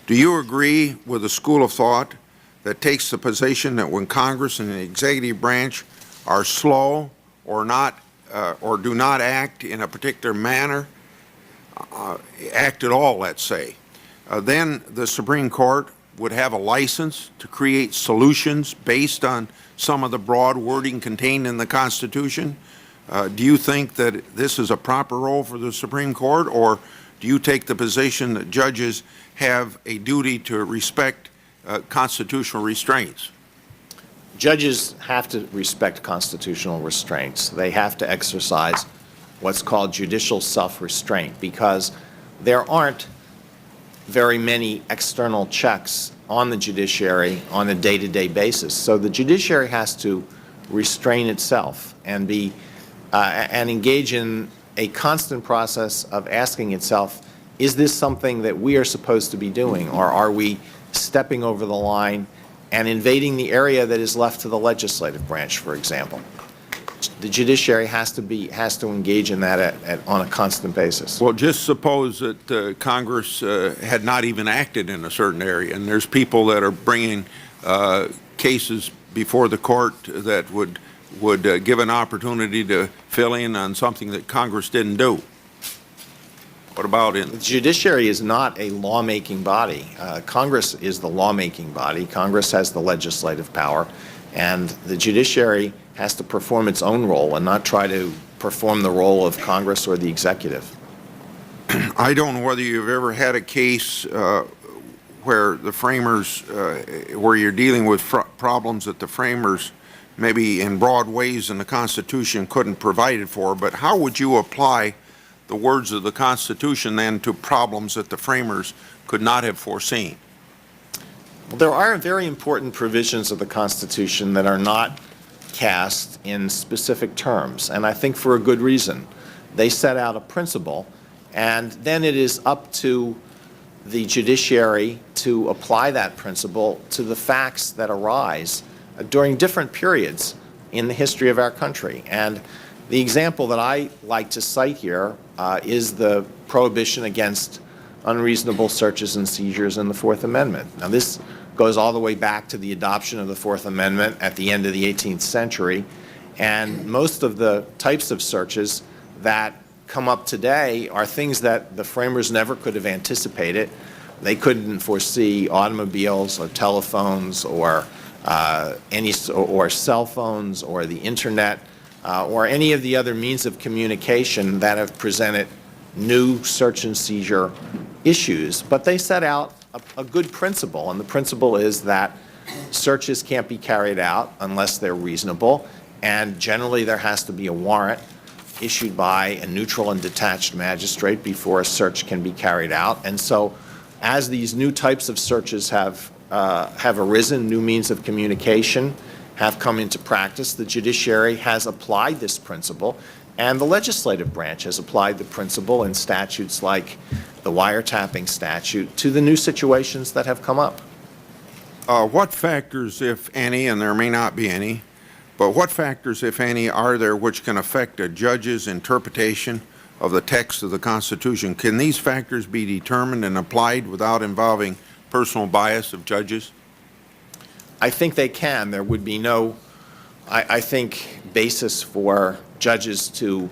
Do you agree with a school of thought that takes the position that when Congress and the executive branch are slow or not or do not act in a particular manner, act at all, let's say, then the Supreme Court would have a license to create solutions based on some of the broad wording contained in the Constitution? Do you think that this is a proper role for the Supreme Court, or do you take the position that judges have a duty to respect constitutional restraints? Judges have to respect constitutional restraints. They have to exercise what's called judicial self-restraint because there aren't very many external checks on the judiciary on a day-to-day basis. So the judiciary has to restrain itself and engage in a constant process of asking itself, is this something that we are supposed to be doing, or are we stepping over the line and invading the area that is left to the legislative branch, for example? The judiciary has to engage in that on a constant basis. Well, just suppose that Congress had not even acted in a certain area, and there's people that are bringing cases before the court that would give an opportunity to fill in on something that Congress didn't do. What about it? The judiciary is not a lawmaking body. Congress is the lawmaking body. Congress has the legislative power, and the judiciary has to perform its own role and not try to perform the role of Congress or the executive. I don't know whether you've ever had a case where the framers, where you're dealing with problems that the framers maybe in broad ways in the Constitution couldn't provide it for, but how would you apply the words of the Constitution then to problems that the framers could not have foreseen? Well, there are very important provisions of the Constitution that are not cast in specific terms, and I think for a good reason. They set out a principle, and then it is up to the judiciary to apply that principle to the facts that arise during different periods in the history of our country. And the example that I like to cite here is the prohibition against unreasonable searches and seizures in the Fourth Amendment. Now, this goes all the way back to the adoption of the Fourth Amendment at the end of the 18th century, and most of the types of searches that come up today are things that the framers never could have anticipated. They couldn't foresee automobiles or telephones or or cell phones or the internet or any of the other means of communication that have presented new search and seizure issues. But they set out a good principle, and the principle is that searches can't be carried out unless they're reasonable, and generally there has to be a warrant issued by a neutral and detached magistrate before a search can be carried out. And so as these new types of searches have arisen, new means of communication have come into practice, the judiciary has applied this principle, and the legislative branch has applied the principle in statutes like the wiretapping statute to the new situations that have come up. What factors, if any, and there may not be any, but what factors, if any, are there which can affect a judge's interpretation of the text of the Constitution? Can these factors be determined and applied without involving personal bias of judges? I think they can. There would be no, I think, basis for judges to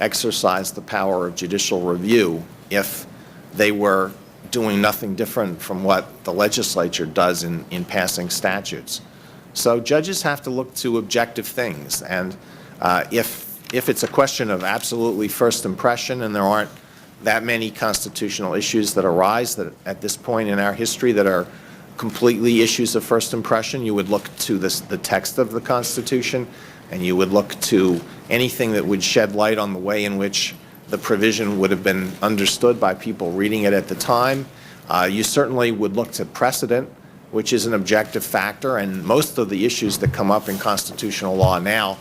exercise the power of judicial review if they were doing nothing different from what the legislature does in passing statutes. So judges have to look to objective things, and if it's a question of absolutely first impression, and there aren't that many constitutional issues that arise that at this point in our history that are completely issues of first impression, you would look to the text of the Constitution, and you would look to anything that would shed light on the way in which the provision would have been understood by people reading it at the time. You certainly would look to precedent, which is an objective factor, and most of the issues that come up in constitutional law now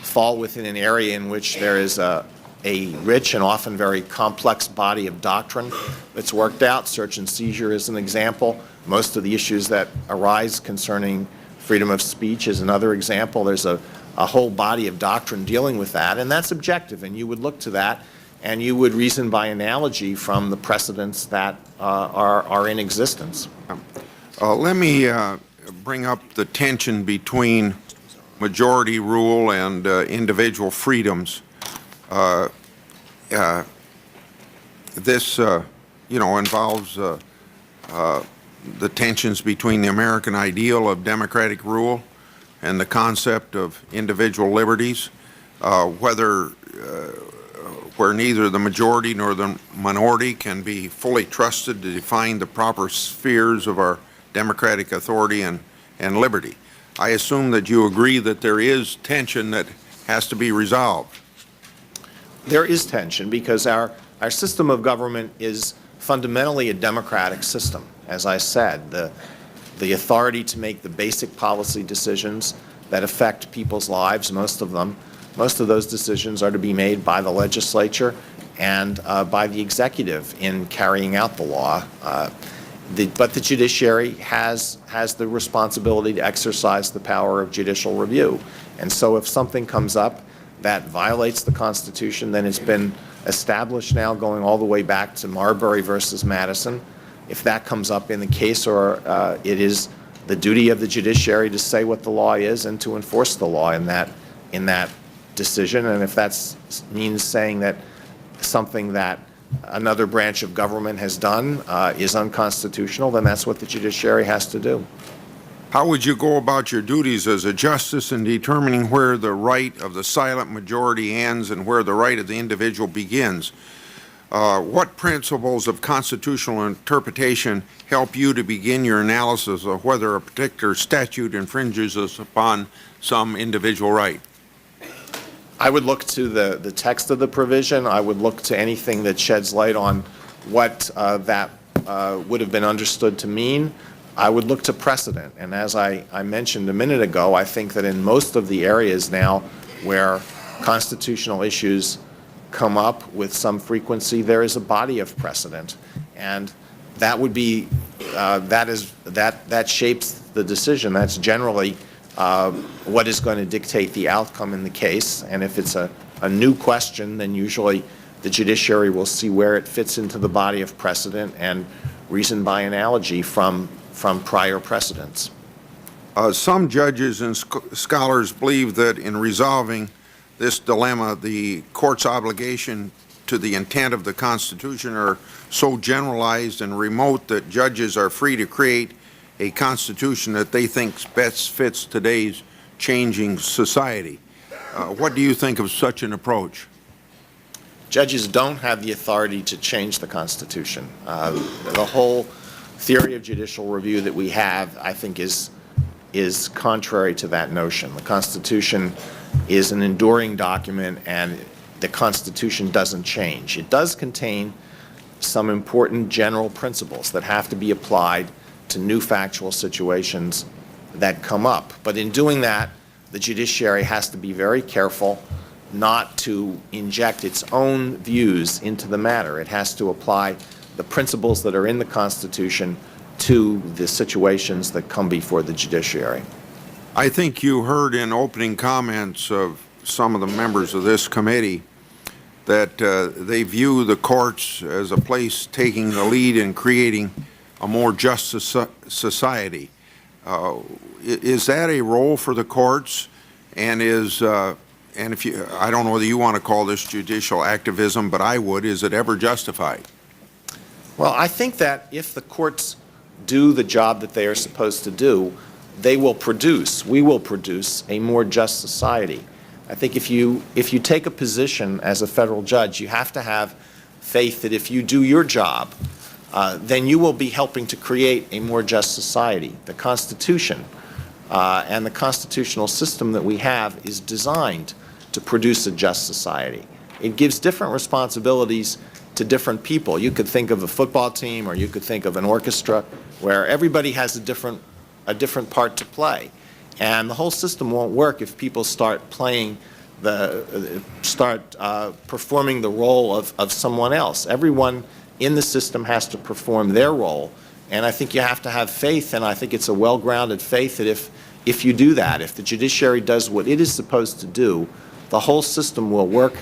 fall within an area in which there is a rich and often very complex body of doctrine that's worked out. Search and seizure is an example. Most of the issues that arise concerning freedom of speech is another example. There's a whole body of doctrine dealing with that, and that's objective, and you would look to that, and you would reason by analogy from the precedents that are in existence. Let me bring up the tension between majority rule and individual freedoms. This, involves the tensions between the American ideal of democratic rule and the concept of individual liberties, where neither the majority nor the minority can be fully trusted to define the proper spheres of our democratic authority and liberty. I assume that you agree that there is tension that has to be resolved. There is tension because our system of government is fundamentally a democratic system. As I said, the authority to make the basic policy decisions that affect people's lives, most of them, Most of those decisions are to be made by the legislature and by the executive in carrying out the law. But the judiciary has the responsibility to exercise the power of judicial review. And so if something comes up that violates the Constitution, then it's been established now going all the way back to Marbury versus Madison. If that comes up in the case, or it is the duty of the judiciary to say what the law is and to enforce the law in that decision. And if that means saying that something that another branch of government has done is unconstitutional, then that's what the judiciary has to do. How would you go about your duties as a justice in determining where the right of the silent majority ends and where the right of the individual begins? What principles of constitutional interpretation help you to begin your analysis of whether a particular statute infringes upon some individual right? I would look to the text of the provision. I would look to anything that sheds light on what that would have been understood to mean. I would look to precedent. And as I mentioned a minute ago, I think that in most of the areas now where constitutional issues come up with some frequency, there is a body of precedent. And that would be, that shapes the decision. That's generally what is going to dictate the outcome in the case. And if it's a new question, then usually the judiciary will see where it fits into the body of precedent and reason by analogy from prior precedents. Some judges and scholars believe that in resolving this dilemma, the court's obligation to the intent of the Constitution are so generalized and remote that judges are free to create a Constitution that they think best fits today's changing society. What do you think of such an approach? Judges don't have the authority to change the Constitution. The whole theory of judicial review that we have, I think, is contrary to that notion. The Constitution is an enduring document, and the Constitution doesn't change. It does contain some important general principles that have to be applied to new factual situations that come up. But in doing that, the judiciary has to be very careful not to inject its own views into the matter. It has to apply the principles that are in the Constitution to the situations that come before the judiciary. I think you heard in opening comments of some of the members of this committee that they view the courts as a place taking the lead in creating a more just society. Is that a role for the courts? And if you, I don't know whether you want to call this judicial activism, but I would. Is it ever justified? Well, I think that if the courts do the job that they are supposed to do, we will produce a more just society. I think if you take a position as a federal judge, you have to have faith that if you do your job, then you will be helping to create a more just society. The Constitution and the constitutional system that we have is designed to produce a just society. It gives different responsibilities to different people. You could think of a football team, or you could think of an orchestra, where everybody has a different part to play. And the whole system won't work if people start performing the role of someone else. Everyone in the system has to perform their role. And I think you have to have faith, and I think it's a well-grounded faith that if you do that, if the judiciary does what it is supposed to do, the whole system will work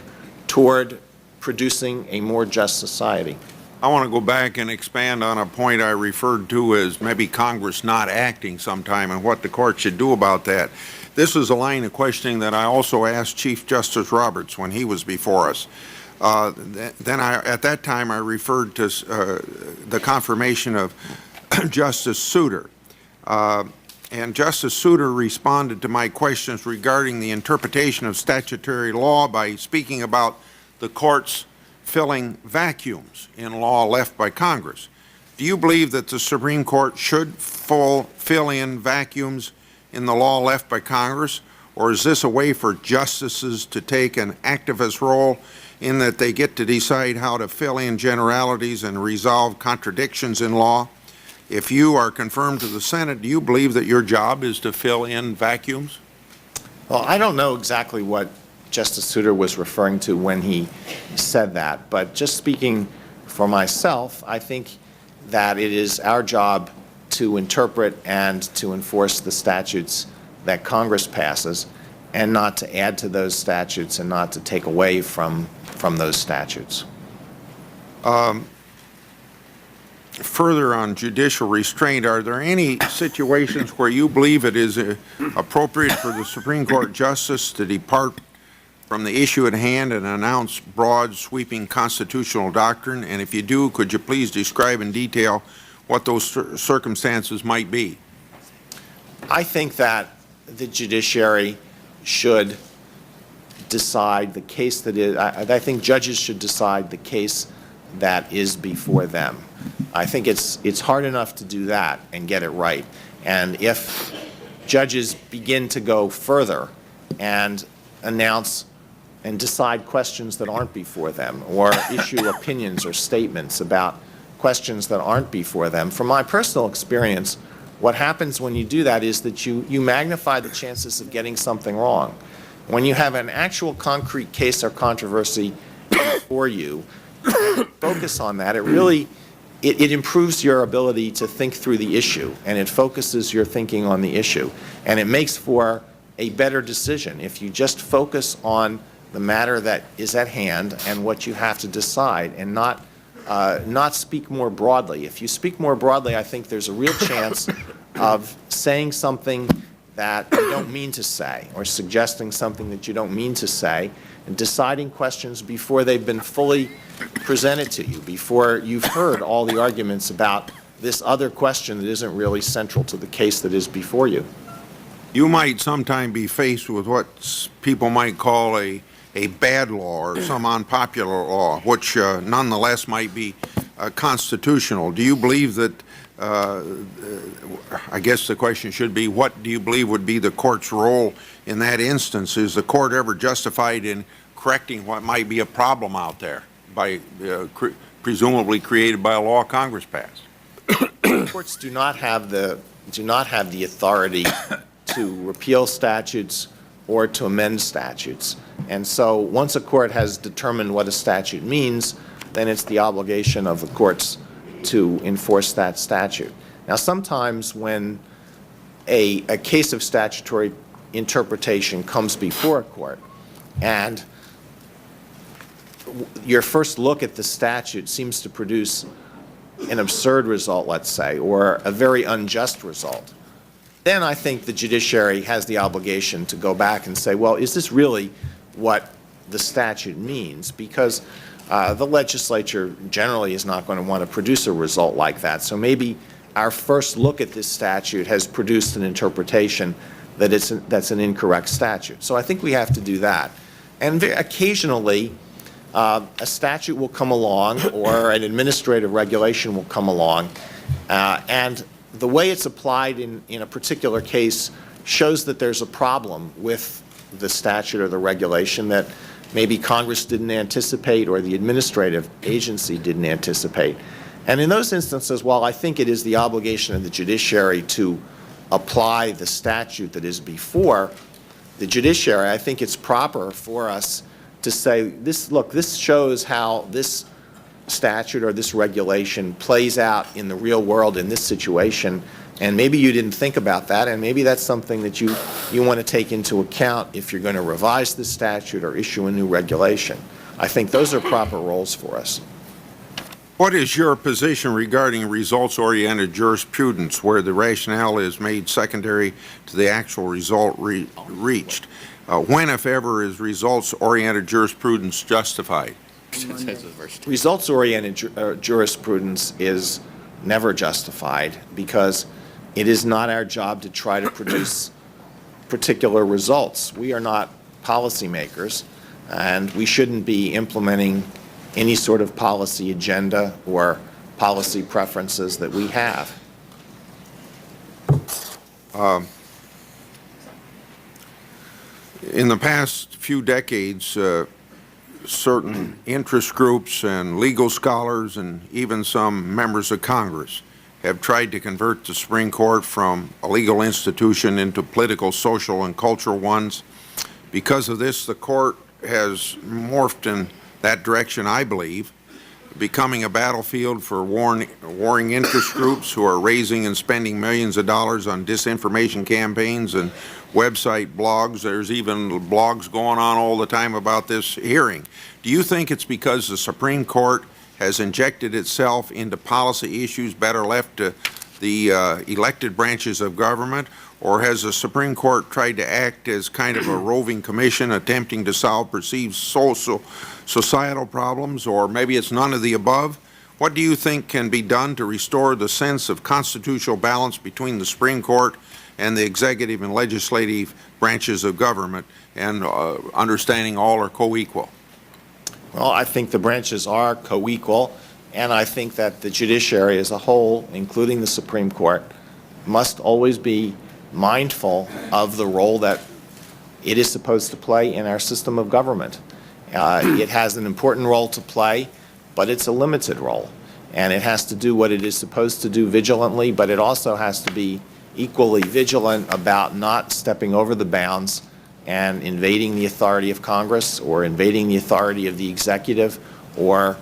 toward producing a more just society. I want to go back and expand on a point I referred to as maybe Congress not acting sometime and what the court should do about that. This is a line of questioning that I also asked Chief Justice Roberts when he was before us. At that time, I referred to the confirmation of Justice Souter. And Justice Souter responded to my questions regarding the interpretation of statutory law by speaking about the courts filling vacuums in law left by Congress. Do you believe that the Supreme Court should fill in vacuums in the law left by Congress, or is this a way for justices to take an activist role in that they get to decide how to fill in generalities and resolve contradictions in law? If you are confirmed to the Senate, do you believe that your job is to fill in vacuums? Well, I don't know exactly what Justice Souter was referring to when he said that. But just speaking for myself, I think that it is our job to interpret and to enforce the statutes that Congress passes, and not to add to those statutes and not to take away from those statutes. Further on judicial restraint, are there any situations where you believe it is appropriate for the Supreme Court justice to depart from the issue at hand and announce broad, sweeping constitutional doctrine? And if you do, could you please describe in detail what those circumstances might be? I think that the judiciary should decide the case that is, I think judges should decide the case that is before them. I think it's hard enough to do that and get it right. And if judges begin to go further and announce and decide questions that aren't before them, or issue opinions or statements about questions that aren't before them, from my personal experience, what happens when you do that is that you magnify the chances of getting something wrong. When you have an actual concrete case or controversy before you, focus on that, it improves your ability to think through the issue, and it focuses your thinking on the issue, and it makes for a better decision. If you just focus on the matter that is at hand and what you have to decide, and not speak more broadly. If you speak more broadly, I think there's a real chance of saying something that you don't mean to say, or suggesting something that you don't mean to say, and deciding questions before they've been fully presented to you, before you've heard all the arguments about this other question that isn't really central to the case that is before you. You might sometime be faced with what people might call a bad law or some unpopular law, which nonetheless might be constitutional. Do you believe that, I guess the question should be, what do you believe would be the court's role in that instance? Is the court ever justified in correcting what might be a problem out there by presumably created by a law Congress passed? Courts do not have the authority to repeal statutes or to amend statutes. And so once a court has determined what a statute means, then it's the obligation of the courts to enforce that statute. Now, sometimes when a case of statutory interpretation comes before a court, and your first look at the statute seems to produce an absurd result, let's say, or a very unjust result, then I think the judiciary has the obligation to go back and say, well, is this really what the statute means? Because the legislature generally is not going to want to produce a result like that. So maybe our first look at this statute has produced an interpretation that that's an incorrect statute. So I think we have to do that. And occasionally, a statute will come along, or an administrative regulation will come along, and the way it's applied in a particular case shows that there's a problem with the statute or the regulation that maybe Congress didn't anticipate or the administrative agency didn't anticipate. And in those instances, while I think it is the obligation of the judiciary to apply the statute that is before the judiciary, I think it's proper for us to say, look, this shows how this statute or this regulation plays out in the real world in this situation, and maybe you didn't think about that, and maybe that's something that you want to take into account if you're going to revise the statute or issue a new regulation. I think those are proper roles for us. What is your position regarding results-oriented jurisprudence, where the rationale is made secondary to the actual result reached? When, if ever, is results-oriented jurisprudence justified? Results-oriented jurisprudence is never justified because it is not our job to try to produce particular results. We are not policymakers, and we shouldn't be implementing any sort of policy agenda or policy preferences that we have. In the past few decades, certain interest groups and legal scholars and even some members of Congress have tried to convert the Supreme Court from a legal institution into political, social, and cultural ones. Because of this, the court has morphed in that direction, I believe, becoming a battlefield for warring interest groups who are raising and spending millions of dollars on disinformation campaigns and website blogs. There's even blogs going on all the time about this hearing. Do you think it's because the Supreme Court has injected itself into policy issues better left to the elected branches of government, or has the Supreme Court tried to act as kind of a roving commission attempting to solve perceived societal problems, or maybe it's none of the above? What do you think can be done to restore the sense of constitutional balance between the Supreme Court and the executive and legislative branches of government, and understanding all are co-equal? Well, I think the branches are co-equal, and I think that the judiciary as a whole, including the Supreme Court, must always be mindful of the role that it is supposed to play in our system of government. It has an important role to play, but it's a limited role. And it has to do what it is supposed to do vigilantly, but it also has to be equally vigilant about not stepping over the bounds and invading the authority of Congress or invading the authority of the executive or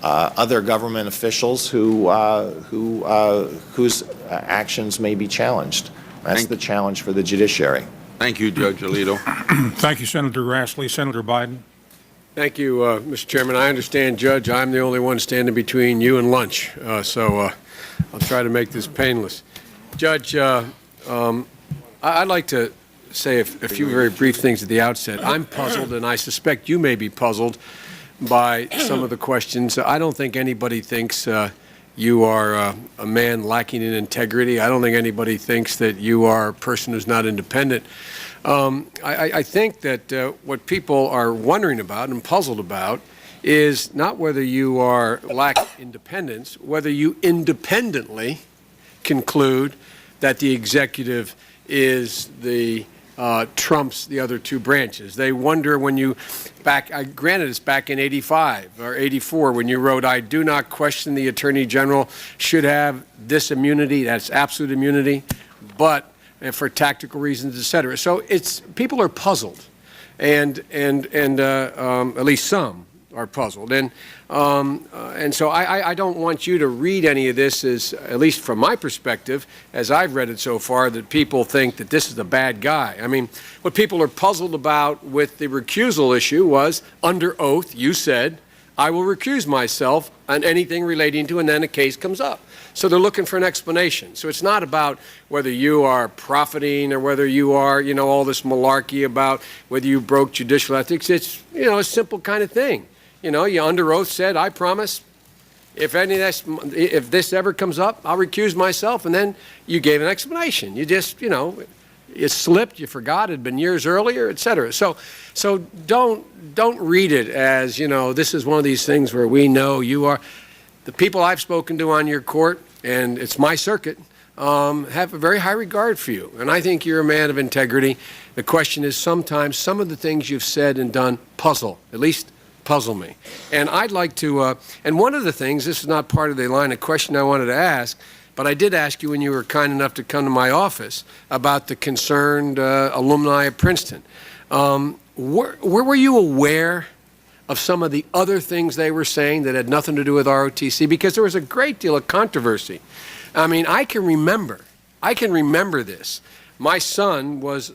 other government officials whose actions may be challenged. That's the challenge for the judiciary. Thank you, Judge Alito. Thank you, Senator Grassley. Senator Biden. Thank you, Mr. Chairman. I understand, Judge, I'm the only one standing between you and lunch, so I'll try to make this painless. Judge, I'd like to say a few very brief things at the outset. I'm puzzled, and I suspect you may be puzzled by some of the questions. I don't think anybody thinks you are a man lacking in integrity. I don't think anybody thinks that you are a person who's not independent. I think that what people are wondering about and puzzled about is not whether you lack independence, whether you independently conclude that the executive is trumps the other two branches. They wonder when you granted it's back in 85 or 84 when you wrote, "I do not question the Attorney General should have this immunity," that's absolute immunity, but for tactical reasons, et cetera. So people are puzzled, and at least some are puzzled, and so I don't want you to read any of this as, at least from my perspective, as I've read it so far, that people think that this is a bad guy. I mean, what people are puzzled about with the recusal issue was, under oath, you said, "I will recuse myself on anything relating to," and then a case comes up. So they're looking for an explanation. So it's not about whether you are profiting or whether you are, all this malarkey about whether you broke judicial ethics. It's, a simple kind of thing. You under oath said, "I promise, if this ever comes up, I'll recuse myself," and then you gave an explanation. You just, it slipped, you forgot, it had been years earlier, et cetera. So don't read it as, this is one of these things where we know you are. The people I've spoken to on your court, and it's my circuit, have a very high regard for you. And I think you're a man of integrity. The question is, sometimes some of the things you've said and done at least puzzle me. And I'd like to, and one of the things, this is not part of the line of question I wanted to ask, but I did ask you when you were kind enough to come to my office about the concerned alumni of Princeton. Were you aware of some of the other things they were saying that had nothing to do with ROTC? Because there was a great deal of controversy. I mean, I can remember this. My son was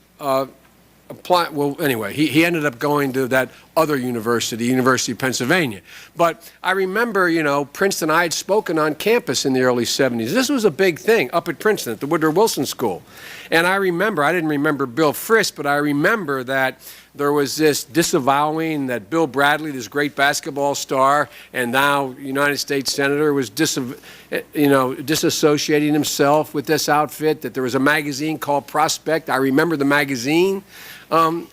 he ended up going to that other university, University of Pennsylvania. But I remember, Princeton, I had spoken on campus in the early 70s. This was a big thing up at Princeton, at the Woodrow Wilson School. And I didn't remember Bill Frist, but I remember that there was this disavowing that Bill Bradley, this great basketball star and now United States Senator, was disassociating himself with this outfit, that there was a magazine called Prospect. I remember the magazine. And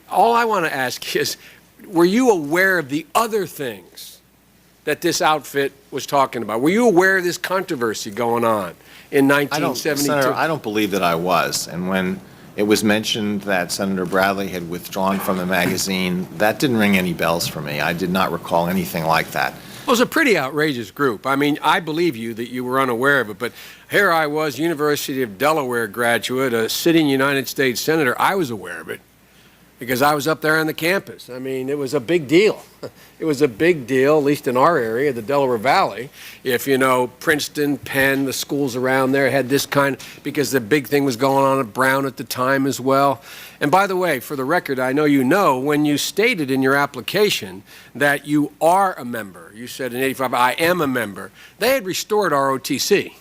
all I want to ask is, were you aware of the other things that this outfit was talking about? Were you aware of this controversy going on in 1972? Senator, I don't believe that I was. And when it was mentioned that Senator Bradley had withdrawn from the magazine, that didn't ring any bells for me. I did not recall anything like that. Well, it was a pretty outrageous group. I mean, I believe you that you were unaware of it, but here I was, University of Delaware graduate, a sitting United States Senator. I was aware of it because I was up there on the campus. I mean, it was a big deal. It was a big deal, at least in our area, the Delaware Valley. If, you know, Princeton, Penn, the schools around there had this kind, because the big thing was going on at Brown at the time as well. And by the way, for the record, I know you know, when you stated in your application that you are a member, you said in 85, I am a member, they had restored ROTC.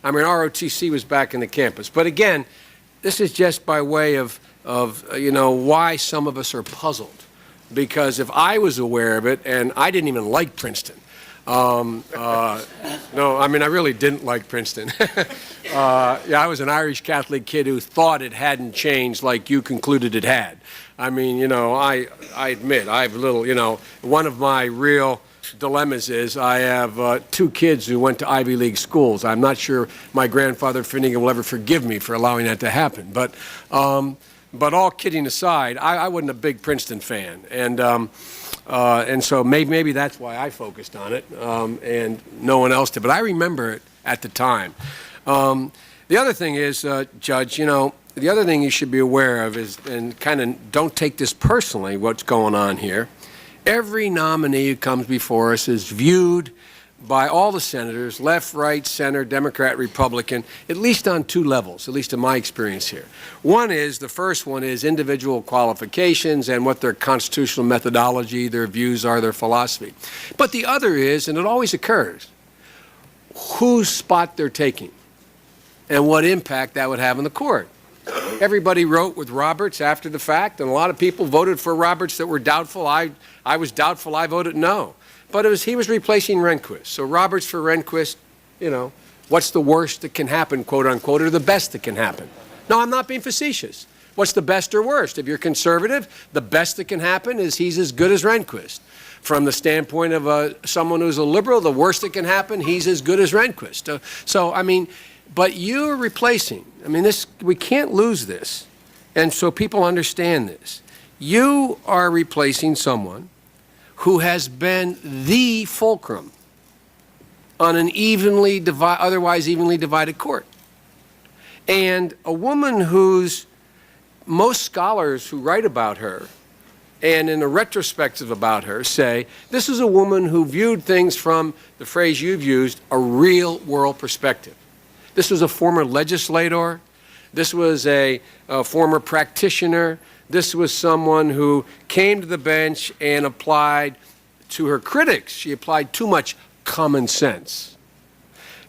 I mean, ROTC was back in the campus. But again, this is just by way of you know, why some of us are puzzled. Because if I was aware of it, and I didn't even like Princeton. No, I mean, I really didn't like Princeton. Yeah, I was an Irish Catholic kid who thought it hadn't changed like you concluded it had. I mean, you know, I admit, I have a little, you know, one of my real dilemmas is I have 2 kids who went to Ivy League schools. I'm not sure my grandfather Finnegan will ever forgive me for allowing that to happen. But all kidding aside, I wasn't a big Princeton fan, and so maybe that's why I focused on it, and no one else did. But I remember it at the time. The other thing is, Judge, you know, the other thing you should be aware of is, and kind of don't take this personally, what's going on here. Every nominee who comes before us is viewed by all the senators, left, right, center, Democrat, Republican, at least on 2 levels, at least in my experience here. The first one is individual qualifications and what their constitutional methodology, their views are, their philosophy. But the other is, and it always occurs, whose spot they're taking and what impact that would have on the court. Everybody wrote with Roberts after the fact, and a lot of people voted for Roberts that were doubtful. I was doubtful. I voted no. But he was replacing Rehnquist. So Roberts for Rehnquist, you know, what's the worst that can happen, quote unquote, or the best that can happen? No, I'm not being facetious. What's the best or worst? If you're conservative, the best that can happen is he's as good as Rehnquist. From the standpoint of someone who's a liberal, the worst that can happen, he's as good as Rehnquist. So, I mean, but you're replacing. I mean, we can't lose this. And so people understand this. You are replacing someone who has been the fulcrum on an otherwise evenly divided court. And a woman whose most scholars who write about her and in a retrospective about her say, this is a woman who viewed things from, the phrase you've used, a real world perspective. This was a former legislator. This was a former practitioner. This was someone who came to the bench and applied to her critics. She applied too much common sense.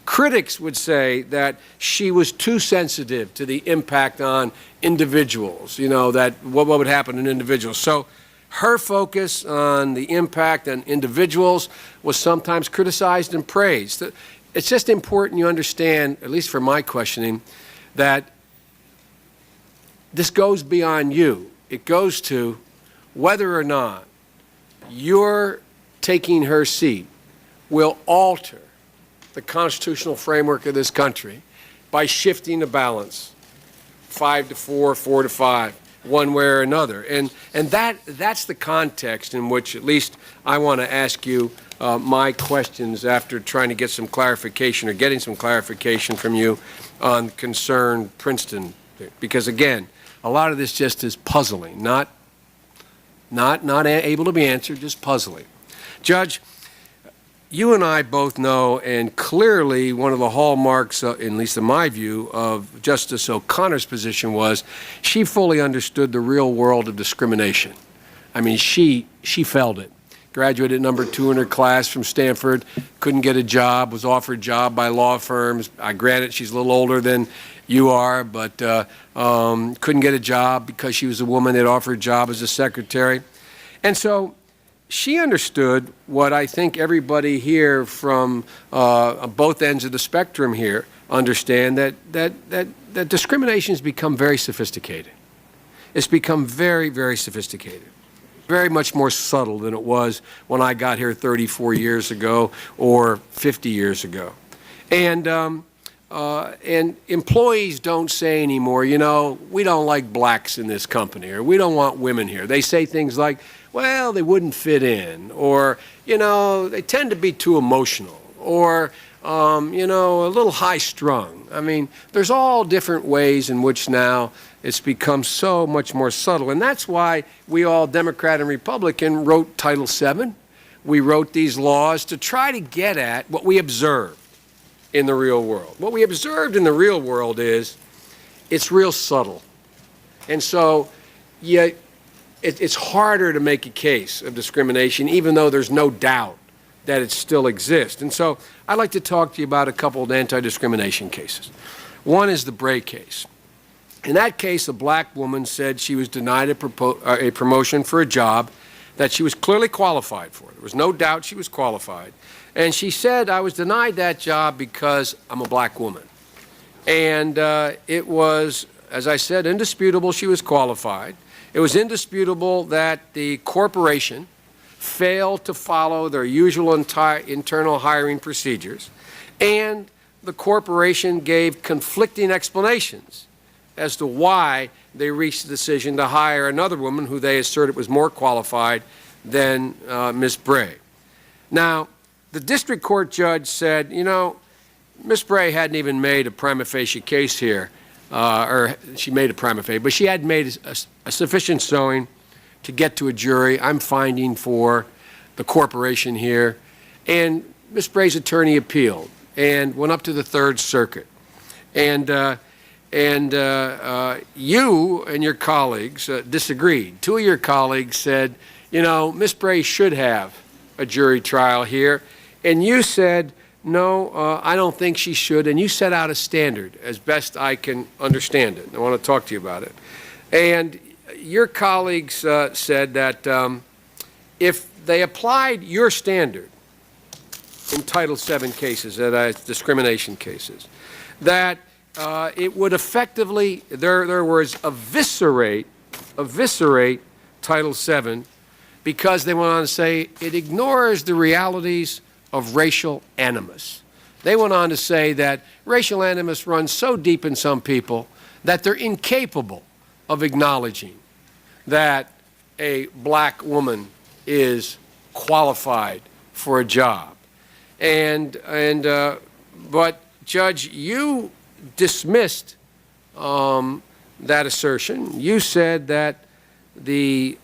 Critics would say that she was too sensitive to the impact on individuals, you know, that what would happen in individuals. So her focus on the impact on individuals was sometimes criticized and praised. It's just important you understand, at least for my questioning, that this goes beyond you. It goes to whether or not your taking her seat will alter the constitutional framework of this country by shifting the balance 5 to 4, 4 to 5, one way or another. And that's the context in which at least I want to ask you my questions after trying to get some clarification or getting some clarification from you on concerned Princeton. Because again, a lot of this just is puzzling, not able to be answered, just puzzling. Judge, you and I both know, and clearly one of the hallmarks, at least in my view, of Justice O'Connor's position was she fully understood the real world of discrimination. I mean, she felt it. Graduated number 2 in her class from Stanford, couldn't get a job, was offered a job by law firms. I granted she's a little older than you are, but couldn't get a job because she was a woman that offered a job as a secretary. And so she understood what I think everybody here from both ends of the spectrum here understand, that discrimination has become very sophisticated. It's become very, very sophisticated. Very much more subtle than it was when I got here 34 years ago or 50 years ago. And and employees don't say anymore, you know, we don't like blacks in this company, or we don't want women here. They say things like, well, they wouldn't fit in, or, you know, they tend to be too emotional, or, you know, a little high-strung. I mean, there's all different ways in which now it's become so much more subtle. And that's why we all, Democrat and Republican, wrote Title VII. We wrote these laws to try to get at what we observed in the real world. What we observed in the real world is it's real subtle. And so it's harder to make a case of discrimination, even though there's no doubt that it still exists. And so I'd like to talk to you about a couple of anti-discrimination cases. One is the Bray case. In that case, a black woman said she was denied a promotion for a job that she was clearly qualified for. There was no doubt she was qualified. And she said, I was denied that job because I'm a black woman. And it was, as I said, indisputable she was qualified. It was indisputable that the corporation failed to follow their usual internal hiring procedures, and the corporation gave conflicting explanations as to why they reached the decision to hire another woman who they asserted was more qualified than Ms. Bray. Now, the district court judge said, you know, Ms. Bray hadn't even made a prima facie case here, or she made a prima facie, but she had made a sufficient showing to get to a jury. I'm finding for the corporation here. And Ms. Bray's attorney appealed and went up to the Third Circuit. And you and your colleagues disagreed. Two of your colleagues said, you know, Ms. Bray should have a jury trial here. And you said, no, I don't think she should. And you set out a standard as best I can understand it. I want to talk to you about it. And your colleagues said that if they applied your standard in Title VII cases, discrimination cases, that it would effectively, their words, eviscerate Title VII, because they went on to say it ignores the realities of racial animus. They went on to say that racial animus runs so deep in some people that they're incapable of acknowledging that a black woman is qualified for a job. But Judge, you dismissed that assertion. You said that the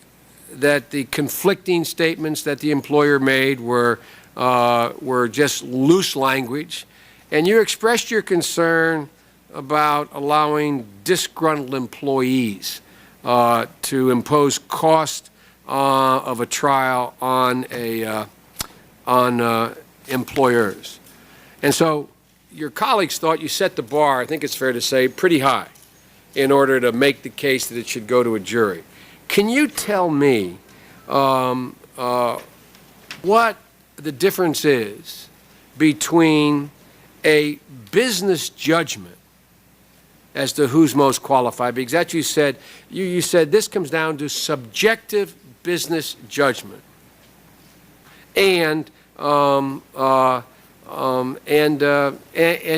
conflicting statements that the employer made were just loose language, and you expressed your concern about allowing disgruntled employees to impose cost of a trial on employers. And so your colleagues thought you set the bar, I think it's fair to say, pretty high in order to make the case that it should go to a jury. Can you tell me what the difference is between a business judgment as to who's most qualified? Because that you said this comes down to subjective business judgment and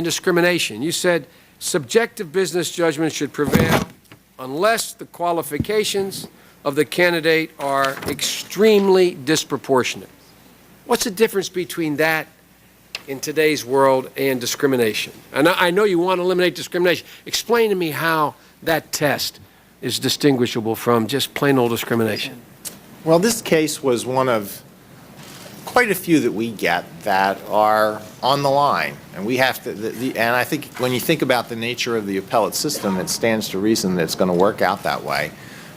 discrimination. You said subjective business judgment should prevail unless the qualifications of the candidate are extremely disproportionate. What's the difference between that in today's world and discrimination? And I know you want to eliminate discrimination. Explain to me how that test is distinguishable from just plain old discrimination. Well, this case was one of quite a few that we get that are on the line. And we have to, and I think when you think about the nature of the appellate system, it stands to reason that it's going to work out that way.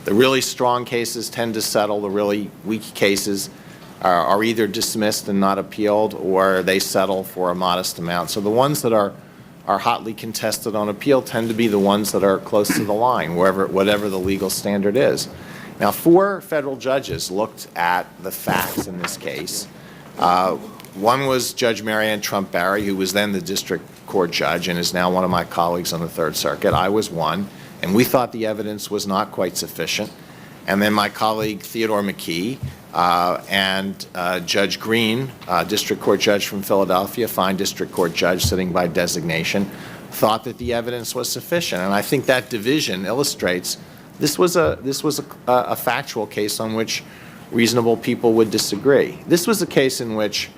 The really strong cases tend to settle. The really weak cases are either dismissed and not appealed, or they settle for a modest amount. So the ones that are hotly contested on appeal tend to be the ones that are close to the line, whatever the legal standard is. Now, 4 federal judges looked at the facts in this case. One was Judge Marianne Trump Barry, who was then the district court judge and is now one of my colleagues on the Third Circuit. I was one, and we thought the evidence was not quite sufficient. And then my colleague Theodore McKee and Judge Green, district court judge from Philadelphia, fine district court judge sitting by designation, thought that the evidence was sufficient. And I think that division illustrates this was a factual case on which reasonable people would disagree. This was a case in which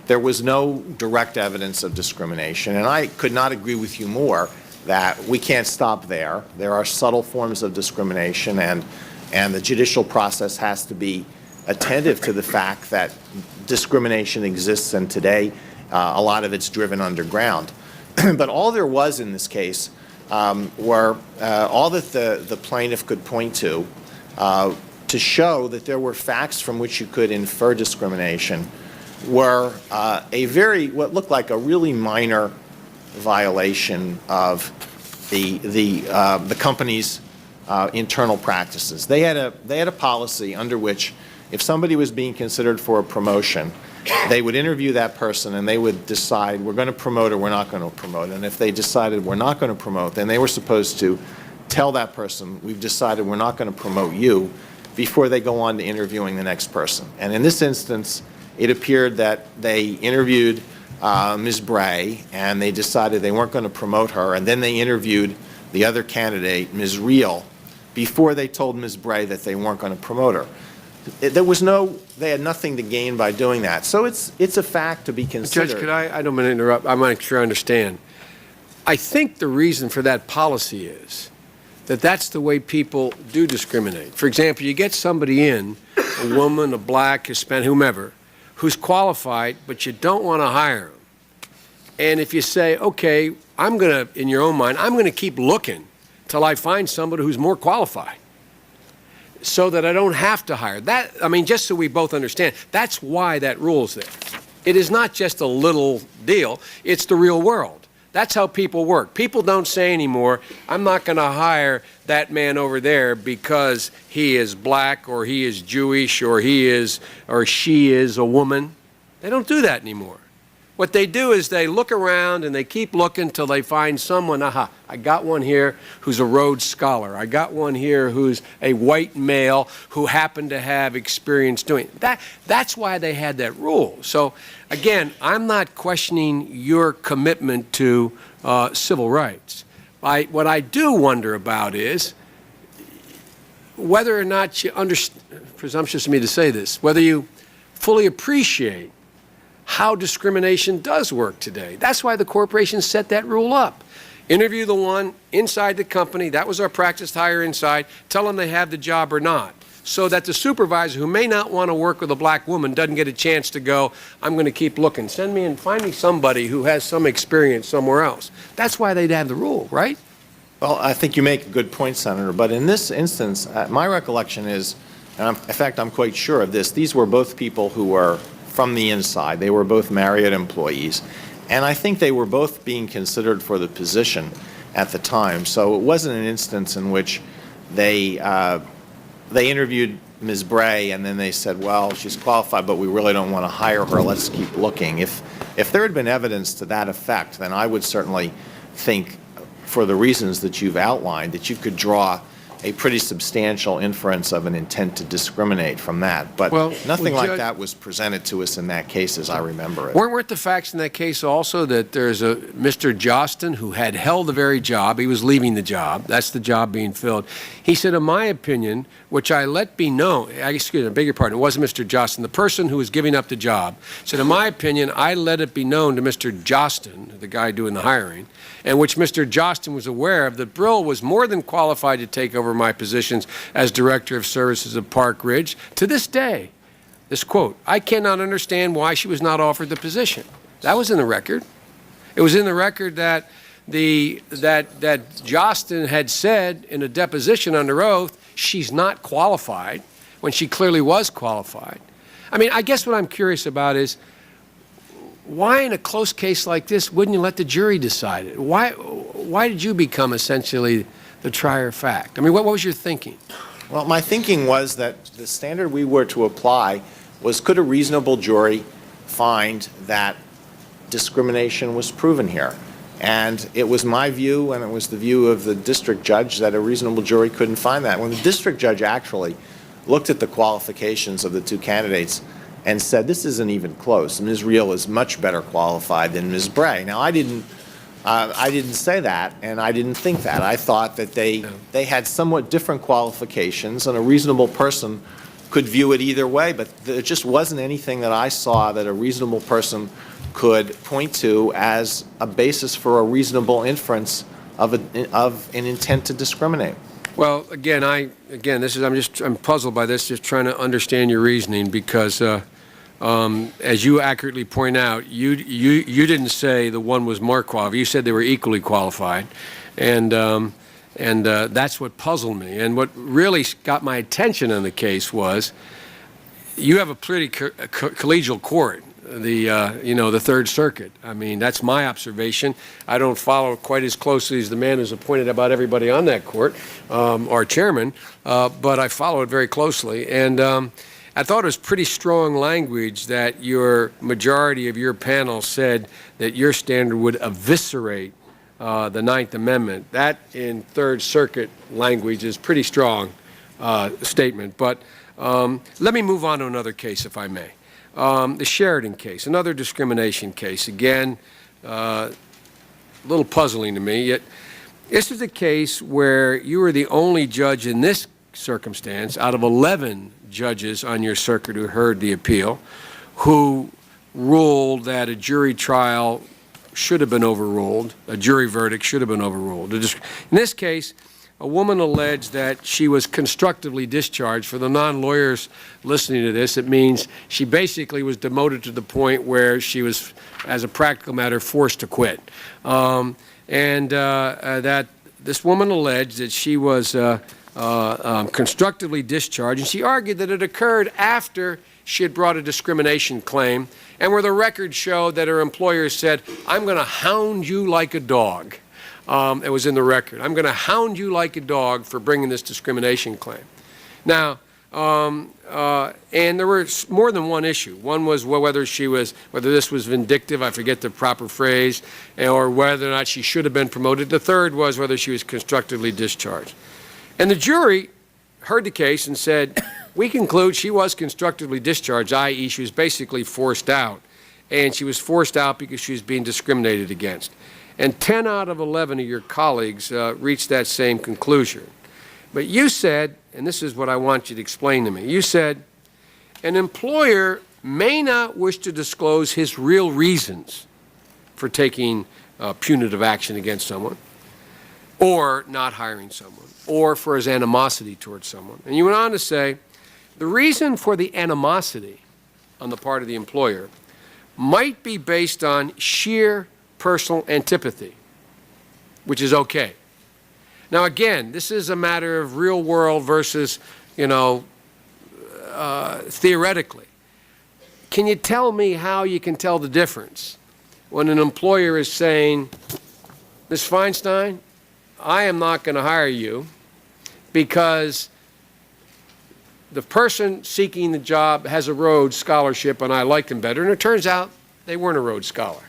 there was no direct evidence of discrimination, and I could not agree with you more that we can't stop there. There are subtle forms of discrimination, and the judicial process has to be attentive to the fact that discrimination exists, and today a lot of it's driven underground. But all there was in this case were all that the plaintiff could point to show that there were facts from which you could infer discrimination were what looked like a really minor violation of the company's internal practices. They had a policy under which if somebody was being considered for a promotion, they would interview that person and they would decide we're going to promote or we're not going to promote. And if they decided we're not going to promote, then they were supposed to tell that person we've decided we're not going to promote you before they go on to interviewing the next person. And in this instance, it appeared that they interviewed Ms. Bray and they decided they weren't going to promote her, and then they interviewed the other candidate, Ms. Reel, before they told Ms. Bray that they weren't going to promote her. They had nothing to gain by doing that. So it's a fact to be considered. Judge, I don't mean to interrupt. I want to make sure I understand. I think the reason for that policy is that that's the way people do discriminate. For example, you get somebody in, a woman, a black, Hispanic, whomever, who's qualified, but you don't want to hire them. And if you say, okay, in your own mind, I'm going to keep looking till I find somebody who's more qualified so that I don't have to hire. That, I mean, just so we both understand, that's why that rule's there. It is not just a little deal. It's the real world. That's how people work. People don't say anymore, I'm not going to hire that man over there because he is black or he is Jewish or he is or she is a woman. They don't do that anymore. What they do is they look around and they keep looking till they find someone, aha, I got one here who's a Rhodes Scholar. I got one here who's a white male who happened to have experience doing that. That's why they had that rule. So, again, I'm not questioning your commitment to civil rights. What I do wonder about is whether or not you understand, presumptuous of me to say this, whether you fully appreciate how discrimination does work today. That's why the corporations set that rule up. Interview the one inside the company, that was our practice to hire inside, tell them they have the job or not, so that the supervisor who may not want to work with a black woman doesn't get a chance to go, I'm going to keep looking. Send me and find me somebody who has some experience somewhere else. That's why they'd have the rule, right? Well, I think you make a good point, Senator, but in this instance, my recollection is, and in fact, I'm quite sure of this, these were both people who were from the inside. They were both Marriott employees, and I think they were both being considered for the position at the time. So it wasn't an instance in which they interviewed Ms. Bray and then they said, well, she's qualified, but we really don't want to hire her. Let's keep looking. If there had been evidence to that effect, then I would certainly think, for the reasons that you've outlined, that you could draw a pretty substantial inference of an intent to discriminate from that. But nothing like that was presented to us in that case, as I remember it. Weren't the facts in that case also that there's a Mr. Jostin who had held the very job, he was leaving the job, that's the job being filled. He said, in my opinion, which I let be known, excuse me, I beg your pardon, it wasn't Mr. Jostin, the person who was giving up the job, said, in my opinion, I let it be known to Mr. Jostin, the guy doing the hiring, and which Mr. Jostin was aware of, that Brill was more than qualified to take over my positions as Director of Services of Park Ridge. To this day, this quote, I cannot understand why she was not offered the position. That was in the record. It was in the record that that Jostin had said in a deposition under oath, she's not qualified, when she clearly was qualified. I mean, I guess what I'm curious about is, why in a close case like this wouldn't you let the jury decide it? Why did you become essentially the trier of fact? I mean, what was your thinking? Well, my thinking was that the standard we were to apply was, could a reasonable jury find that discrimination was proven here? And it was my view, and it was the view of the district judge, that a reasonable jury couldn't find that. When the district judge actually looked at the qualifications of the two candidates and said, this isn't even close. Ms. Reel is much better qualified than Ms. Bray. Now, I didn't I didn't say that, and I didn't think that. I thought that they had somewhat different qualifications, and a reasonable person could view it either way, but there just wasn't anything that I saw that a reasonable person could point to as a basis for a reasonable inference of an intent to discriminate. Well, again, I'm puzzled by this, just trying to understand your reasoning, because as you accurately point out, you didn't say the one was more qualified. You said they were equally qualified, and that's what puzzled me. And what really got my attention in the case was you have a pretty collegial court, the Third Circuit. I mean, that's my observation. I don't follow quite as closely as the man who's appointed about everybody on that court, our chairman, but I follow it very closely. And I thought it was pretty strong language that your majority of your panel said that your standard would eviscerate the Ninth Amendment. That, in Third Circuit language, is pretty strong statement. But let me move on to another case, if I may. The Sheridan case, another discrimination case. Again, a little puzzling to me. Yet, this is a case where you were the only judge in this circumstance out of 11 judges on your circuit who heard the appeal, who ruled that a jury trial should have been overruled, a jury verdict should have been overruled. In this case, a woman alleged that she was constructively discharged. For the non-lawyers listening to this, it means she basically was demoted to the point where she was, as a practical matter, forced to quit. That this woman alleged that she was constructively discharged, and she argued that it occurred after she had brought a discrimination claim, and where the records showed that her employer said, "I'm going to hound you like a dog." It was in the record. "I'm going to hound you like a dog for bringing this discrimination claim." Now, and there were more than one issue. One was whether this was vindictive, I forget the proper phrase, or whether or not she should have been promoted. The third was whether she was constructively discharged. And the jury heard the case and said, we conclude she was constructively discharged, i.e. she was basically forced out. And she was forced out because she was being discriminated against. And 10 out of 11 of your colleagues reached that same conclusion. But you said, and this is what I want you to explain to me, you said, an employer may not wish to disclose his real reasons for taking punitive action against someone, or not hiring someone, or for his animosity towards someone. And you went on to say, the reason for the animosity on the part of the employer might be based on sheer personal antipathy, which is okay. Now, again, this is a matter of real world versus, theoretically. Can you tell me how you can tell the difference when an employer is saying, Ms. Feinstein, I am not going to hire you because the person seeking the job has a Rhodes Scholarship and I like them better, and it turns out they weren't a Rhodes Scholar.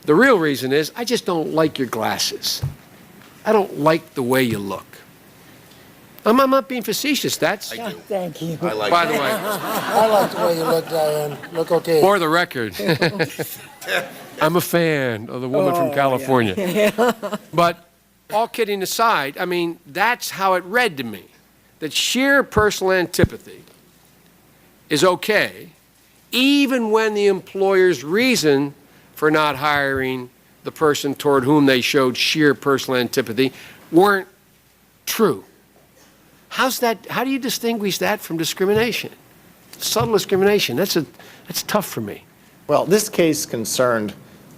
The real reason is, I just don't like your glasses. I don't like the way you look. I'm not being facetious. That's... Yeah, thank you. I like By the way... I like the way you look, Diane. Look okay. For the record, I'm a fan of the woman from California. Yeah. But all kidding aside, I mean, that's how it read to me, that sheer personal antipathy is okay, even when the employer's reason for not hiring the person toward whom they showed sheer personal antipathy weren't true. How's that? How do you distinguish that from discrimination? Subtle discrimination. That's tough for me. Well, this case concerned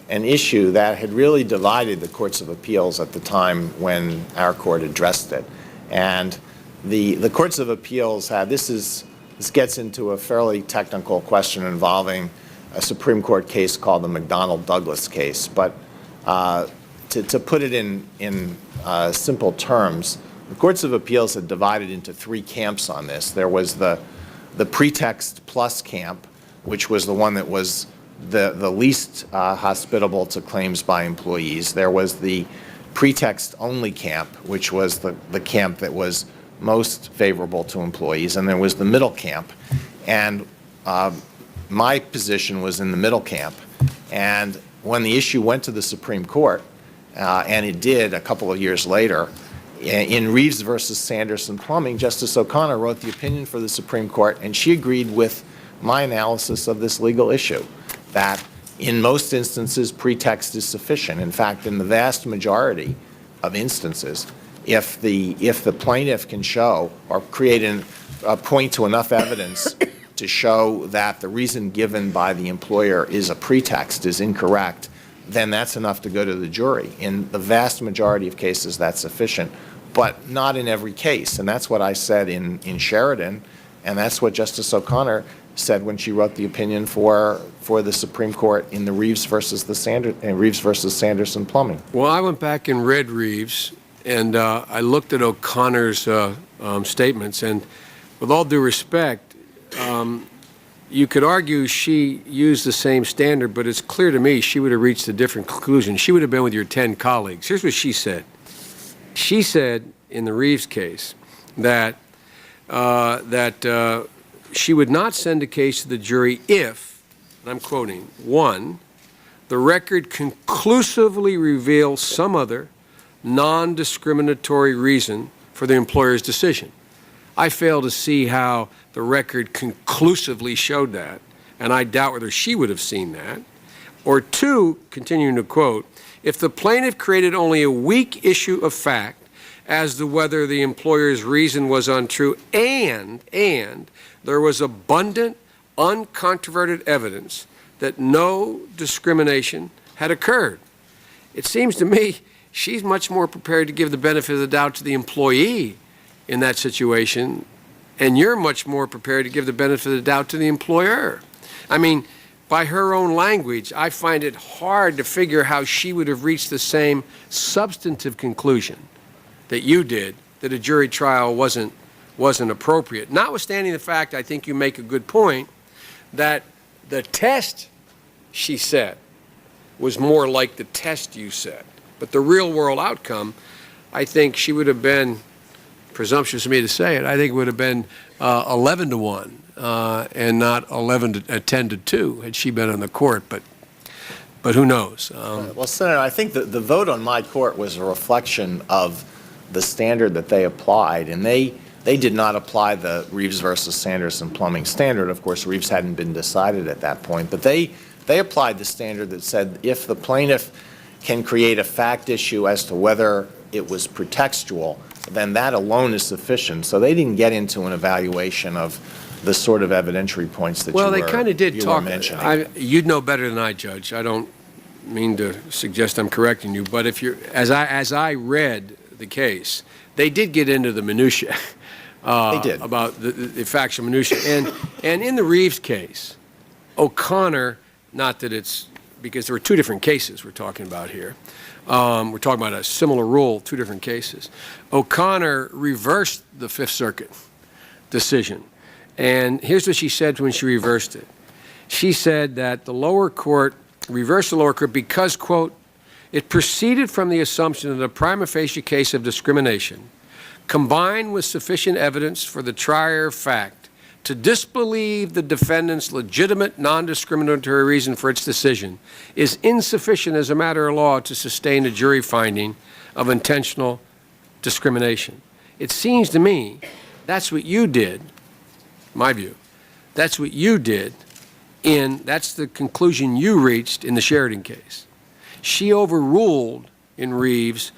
an issue that had really divided the courts of appeals at the time when our court addressed it. And the courts of appeals had, this gets into a fairly technical question involving a Supreme Court case called the McDonnell-Douglas case. But to put it in simple terms, the courts of appeals had divided into three camps on this. There was the pretext plus camp, which was the one that was the least hospitable to claims by employees. There was the pretext only camp, which was the camp that was most favorable to employees, and there was the middle camp. And my position was in the middle camp. And when the issue went to the Supreme Court, and it did a couple of years later, in Reeves versus Sanderson Plumbing, Justice O'Connor wrote the opinion for the Supreme Court, and she agreed with my analysis of this legal issue, that in most instances, pretext is sufficient. In fact, in the vast majority of instances, if the plaintiff can show or point to enough evidence to show that the reason given by the employer is a pretext, is incorrect, then that's enough to go to the jury. In the vast majority of cases, that's sufficient, but not in every case. And that's what I said in Sheridan, and that's what Justice O'Connor said when she wrote the opinion for the Supreme Court in the Reeves versus Sanderson Plumbing. Well, I went back and read Reeves, and I looked at O'Connor's statements, and with all due respect, you could argue she used the same standard, but it's clear to me she would have reached a different conclusion. She would have been with your 10 colleagues. Here's what she said. She said in the Reeves case that she would not send a case to the jury if, and I'm quoting, 1, the record conclusively reveals some other non-discriminatory reason for the employer's decision. I fail to see how the record conclusively showed that, and I doubt whether she would have seen that. Or 2, continuing to quote, if the plaintiff created only a weak issue of fact as to whether the employer's reason was untrue and there was abundant, uncontroverted evidence that no discrimination had occurred. It seems to me she's much more prepared to give the benefit of the doubt to the employee in that situation, and you're much more prepared to give the benefit of the doubt to the employer. I mean, by her own language, I find it hard to figure how she would have reached the same substantive conclusion that you did, that a jury trial wasn't appropriate. Notwithstanding the fact, I think you make a good point, that the test, she said, was more like the test you said. But the real world outcome, I think she would have been, presumptuous of me to say it, I think it would have been 11-1 and not 10-2 had she been on the court, but who knows? Well, Senator, I think that the vote on my court was a reflection of the standard that they applied, and they did not apply the Reeves versus Sanderson Plumbing standard. Of course, Reeves hadn't been decided at that point, but they applied the standard that said if the plaintiff can create a fact issue as to whether it was pretextual, then that alone is sufficient. So they didn't get into an evaluation of the sort of evidentiary points that well, they kind of did talk. Mentioning. You'd know better than I, Judge. I don't mean to suggest I'm correcting you, but if you're as I read the case, they did get into the minutia. They did about the factual minutia, and in the Reeves case, O'Connor. Not that it's because there were two different cases we're talking about here. We're talking about a similar rule, two different cases. O'Connor reversed the Fifth Circuit decision. And here's what she said when she reversed it. She said that the lower court reversed the lower court because, quote, it proceeded from the assumption that a prima facie case of discrimination, combined with sufficient evidence for the trier of fact to disbelieve the defendant's legitimate non-discriminatory reason for its decision, is insufficient as a matter of law to sustain a jury finding of intentional discrimination. It seems to me that's what you did, my view, that's what you did that's the conclusion you reached in the Sheridan case. She overruled in Reeves,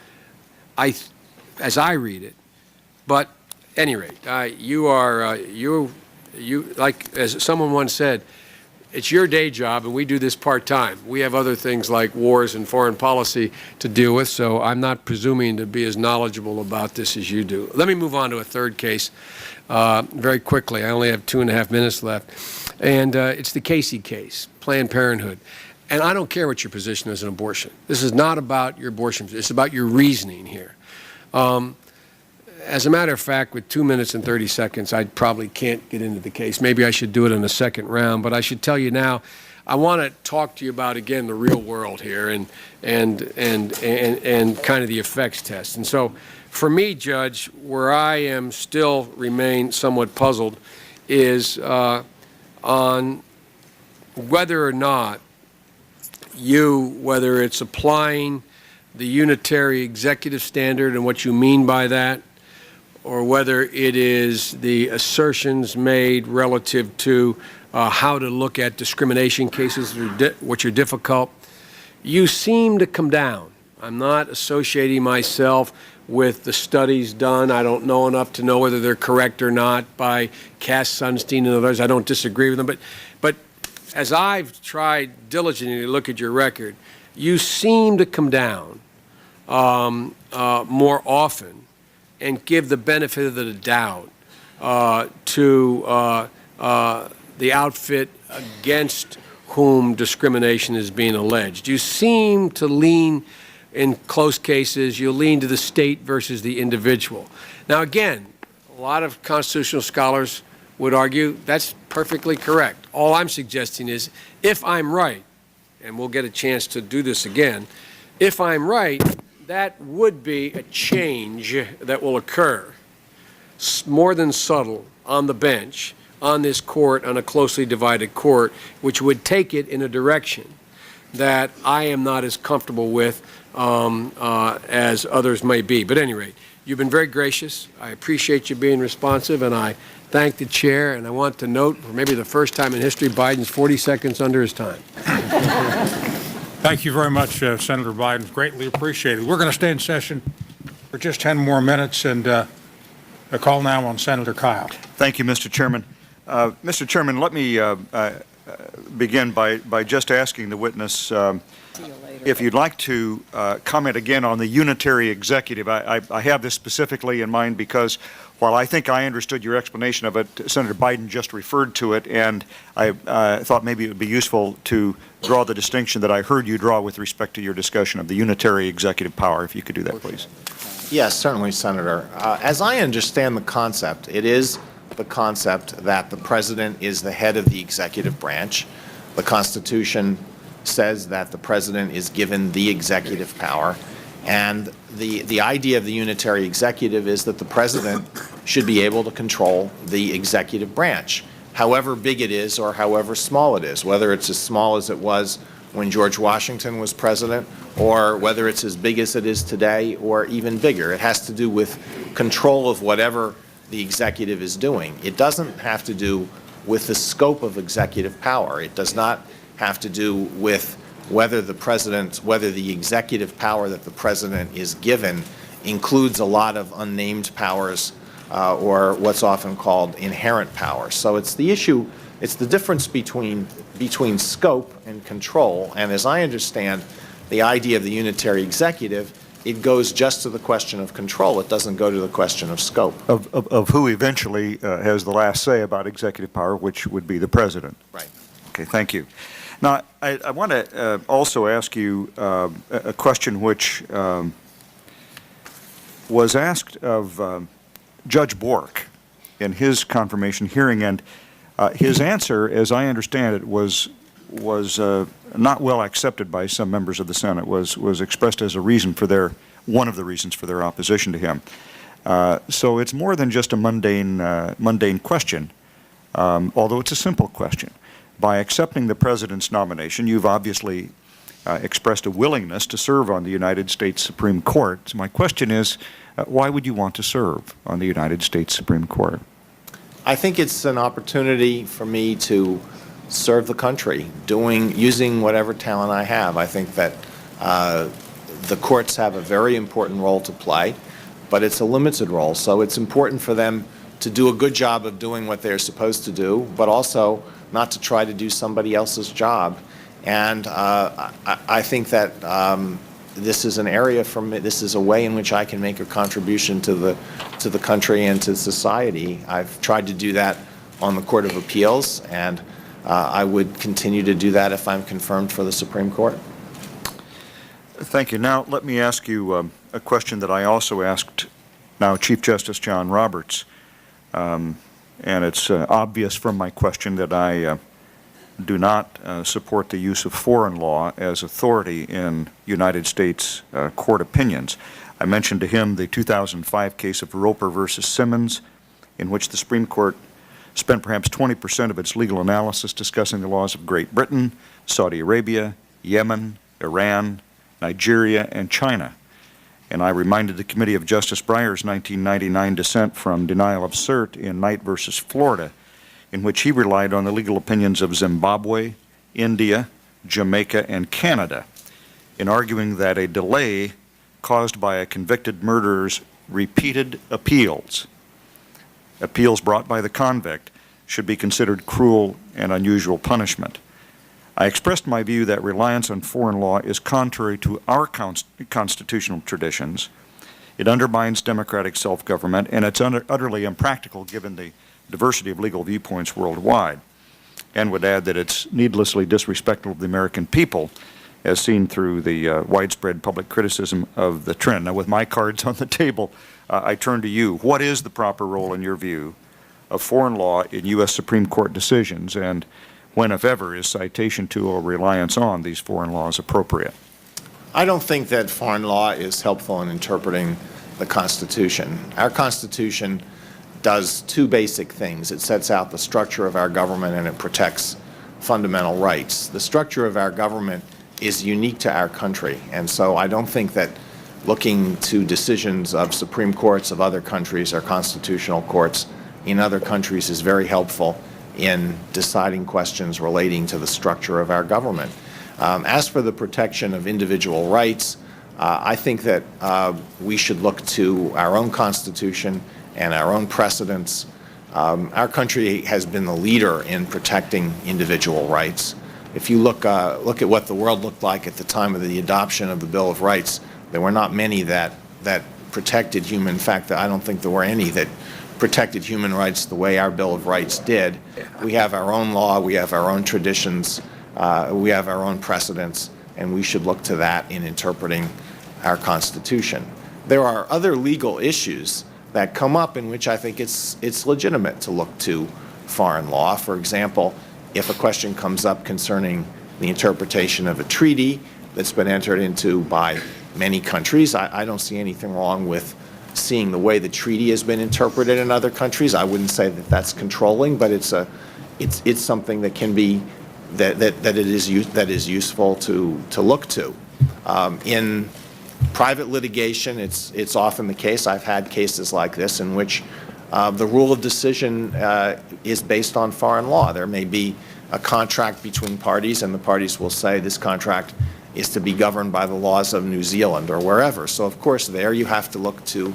as I read it, but at any rate, you like as someone once said, it's your day job and we do this part-time. We have other things like wars and foreign policy to deal with, so I'm not presuming to be as knowledgeable about this as you do. Let me move on to a third case very quickly. I only have 2.5 minutes left, and it's the Casey case, Planned Parenthood. And I don't care what your position is on abortion. This is not about your abortion. It's about your reasoning here. As a matter of fact, with 2 minutes and 30 seconds, I probably can't get into the case. Maybe I should do it in a second round, but I should tell you now, I want to talk to you about, again, the real world here and kind of the effects test. And so for me, Judge, where I am still remain somewhat puzzled is on whether or not you, whether it's applying the unitary executive standard and what you mean by that, or whether it is the assertions made relative to how to look at discrimination cases which are difficult, you seem to come down. I'm not associating myself with the studies done. I don't know enough to know whether they're correct or not by Cass Sunstein and others. I don't disagree with them. But as I've tried diligently to look at your record, you seem to come down more often and give the benefit of the doubt to the outfit against whom discrimination is being alleged. You seem to lean, in close cases, you lean to the state versus the individual. Now, again, a lot of constitutional scholars would argue that's perfectly correct. All I'm suggesting is, if I'm right, and we'll get a chance to do this again, if I'm right, that would be a change that will occur, more than subtle, on the bench, on this court, on a closely divided court, which would take it in a direction that I am not as comfortable with as others may be. But at any rate, you've been very gracious. I appreciate you being responsive, and I thank the chair. And I want to note, for maybe the first time in history, Biden's 40 seconds under his time. Thank you very much, Senator Biden. Greatly appreciated. We're going to stay in session for just 10 more minutes, and a call now on Senator Kyle. Thank you, Mr. Chairman. Mr. Chairman, let me begin by just asking the witness if you'd like to comment again on the unitary executive. I have this specifically in mind because while I think I understood your explanation of it, Senator Biden just referred to it, and I thought maybe it would be useful to draw the distinction that I heard you draw with respect to your discussion of the unitary executive power. If you could do that, please. Yes, certainly, Senator. As I understand the concept, it is the concept that the president is the head of the executive branch. The Constitution says that the president is given the executive power. And the idea of the unitary executive is that the president should be able to control the executive branch, however big it is or however small it is, whether it's as small as it was when George Washington was president, or whether it's as big as it is today, or even bigger. It has to do with control of whatever the executive is doing. It doesn't have to do with the scope of executive power. It does not have to do with whether the executive power that the president is given includes a lot of unnamed powers or what's often called inherent powers. So it's the issue, it's the difference between scope and control. And as I understand the idea of the unitary executive, it goes just to the question of control. It doesn't go to the question of scope. Of who eventually has the last say about executive power, which would be the president. Right. Okay, thank you. Now, I want to also ask you a question which was asked of Judge Bork in his confirmation hearing, and his answer, as I understand it, was not well accepted by some members of the Senate, was expressed as a reason for one of the reasons for their opposition to him. So it's more than just a mundane question, although it's a simple question. By accepting the president's nomination, you've obviously expressed a willingness to serve on the United States Supreme Court. So my question is, why would you want to serve on the United States Supreme Court? I think it's an opportunity for me to serve the country, using whatever talent I have. I think that the courts have a very important role to play, but it's a limited role. So it's important for them to do a good job of doing what they're supposed to do, but also not to try to do somebody else's job. And I think that this is an area for me, this is a way in which I can make a contribution to the country and to society. I've tried to do that on the Court of Appeals, and I would continue to do that if I'm confirmed for the Supreme Court. Thank you. Now, let me ask you a question that I also asked now Chief Justice John Roberts. And it's obvious from my question that I do not support the use of foreign law as authority in United States court opinions. I mentioned to him the 2005 case of Roper versus Simmons, in which the Supreme Court spent perhaps 20% of its legal analysis discussing the laws of Great Britain, Saudi Arabia, Yemen, Iran, Nigeria, and China. And I reminded the committee of Justice Breyer's 1999 dissent from denial of cert in Knight versus Florida, in which he relied on the legal opinions of Zimbabwe, India, Jamaica, and Canada, in arguing that a delay caused by a convicted murderer's repeated appeals brought by the convict, should be considered cruel and unusual punishment. I expressed my view that reliance on foreign law is contrary to our constitutional traditions. It undermines democratic self-government, and it's utterly impractical given the diversity of legal viewpoints worldwide, and would add that it's needlessly disrespectful of the American people, as seen through the widespread public criticism of the trend. Now, with my cards on the table, I turn to you. What is the proper role, in your view, of foreign law in U.S. Supreme Court decisions, and when, if ever, is citation to or reliance on these foreign laws appropriate? I don't think that foreign law is helpful in interpreting the Constitution. Our Constitution does two basic things. It sets out the structure of our government and it protects fundamental rights. The structure of our government is unique to our country, and so I don't think that looking to decisions of Supreme Courts of other countries or constitutional courts in other countries is very helpful in deciding questions relating to the structure of our government. As for the protection of individual rights, I think that we should look to our own Constitution and our own precedents. Our country has been the leader in protecting individual rights. If you look at what the world looked like at the time of the adoption of the Bill of Rights, there were not many that protected human. In fact, I don't think there were any that protected human rights the way our Bill of Rights did. We have our own law, we have our own traditions, we have our own precedents, and we should look to that in interpreting our Constitution. There are other legal issues that come up in which I think it's legitimate to look to foreign law. For example, if a question comes up concerning the interpretation of a treaty that's been entered into by many countries, I don't see anything wrong with seeing the way the treaty has been interpreted in other countries. I wouldn't say that that's controlling, but it's something that can be that is useful to look to. In private litigation, it's often the case. I've had cases like this in which the rule of decision is based on foreign law. There may be a contract between parties, and the parties will say this contract is to be governed by the laws of New Zealand or wherever. So, of course, there you have to look to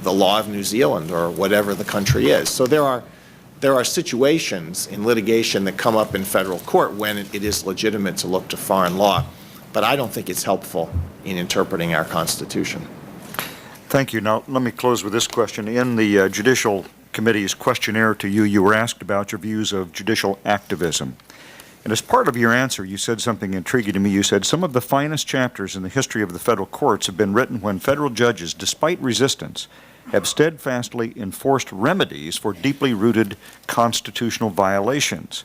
the law of New Zealand or whatever the country is. So there are situations in litigation that come up in federal court when it is legitimate to look to foreign law, but I don't think it's helpful in interpreting our Constitution. Thank you. Now, let me close with this question. In the Judicial Committee's questionnaire to you, you were asked about your views of judicial activism. And as part of your answer, you said something intriguing to me. You said, some of the finest chapters in the history of the federal courts have been written when federal judges, despite resistance, have steadfastly enforced remedies for deeply rooted constitutional violations.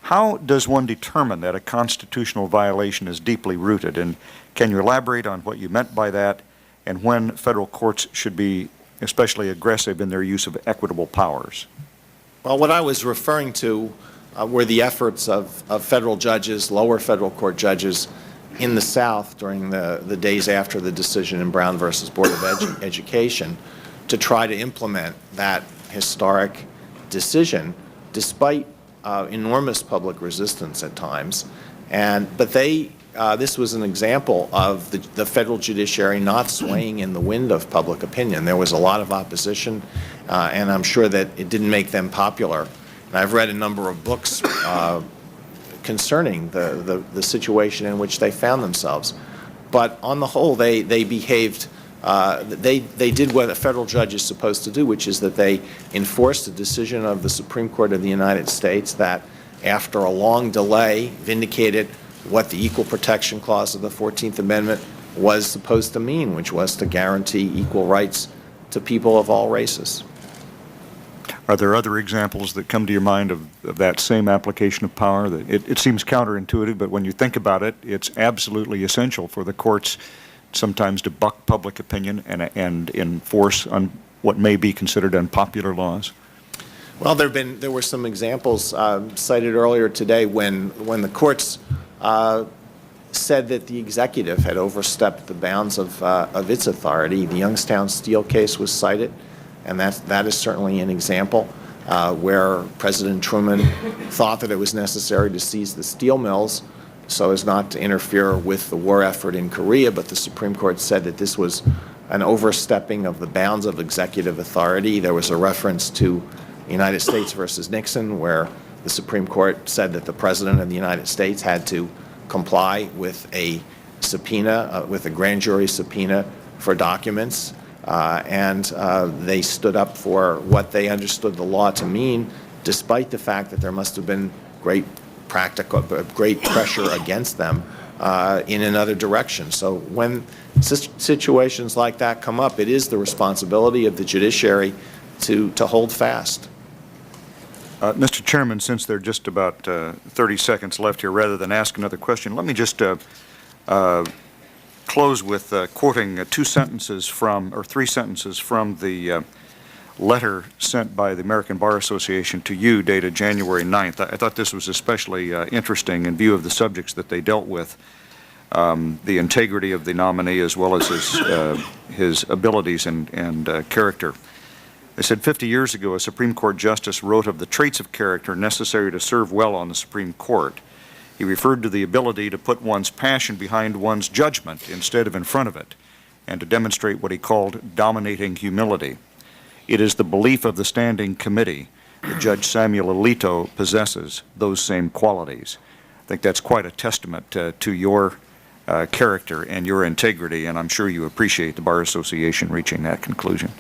How does one determine that a constitutional violation is deeply rooted? And can you elaborate on what you meant by that, and when federal courts should be especially aggressive in their use of equitable powers? Well, what I was referring to were the efforts of federal judges, lower federal court judges in the South during the days after the decision in Brown versus Board of Education to try to implement that historic decision despite enormous public resistance at times. But this was an example of the federal judiciary not swaying in the wind of public opinion. There was a lot of opposition, and I'm sure that it didn't make them popular. And I've read a number of books concerning the situation in which they found themselves. But on the whole, they behaved, they did what a federal judge is supposed to do, which is that they enforced a decision of the Supreme Court of the United States that, after a long delay, vindicated what the Equal Protection Clause of the 14th Amendment was supposed to mean, which was to guarantee equal rights to people of all races. Are there other examples that come to your mind of that same application of power? That it seems counterintuitive, but when you think about it, it's absolutely essential for the courts sometimes to buck public opinion and enforce on what may be considered unpopular laws. Well, there were some examples cited earlier today when the courts said that the executive had overstepped the bounds of its authority. The Youngstown Steel case was cited, and that is certainly an example where President Truman thought that it was necessary to seize the steel mills so as not to interfere with the war effort in Korea, but the Supreme Court said that this was an overstepping of the bounds of executive authority. There was a reference to United States versus Nixon, where the Supreme Court said that the President of the United States had to comply with a subpoena, with a grand jury subpoena for documents, and they stood up for what they understood the law to mean, despite the fact that there must have been great pressure against them in another direction. So when situations like that come up, it is the responsibility of the judiciary to hold fast. Mr. Chairman, since there are just about 30 seconds left here, rather than ask another question, let me just close with quoting three sentences from the letter sent by the American Bar Association to you dated January 9th. I thought this was especially interesting in view of the subjects that they dealt with, the integrity of the nominee as well as his abilities and character. They said 50 years ago, a Supreme Court justice wrote of the traits of character necessary to serve well on the Supreme Court. He referred to the ability to put one's passion behind one's judgment instead of in front of it, and to demonstrate what he called dominating humility. It is the belief of the Standing Committee that Judge Samuel Alito possesses those same qualities. I think that's quite a testament to your character and your integrity, and I'm sure you appreciate the Bar Association reaching that conclusion.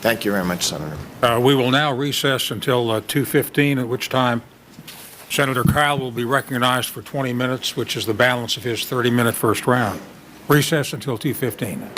Thank you very much, Senator. We will now recess until 2:15, at which time Senator Kyle will be recognized for 20 minutes, which is the balance of his 30-minute first round. Recess until 2:15.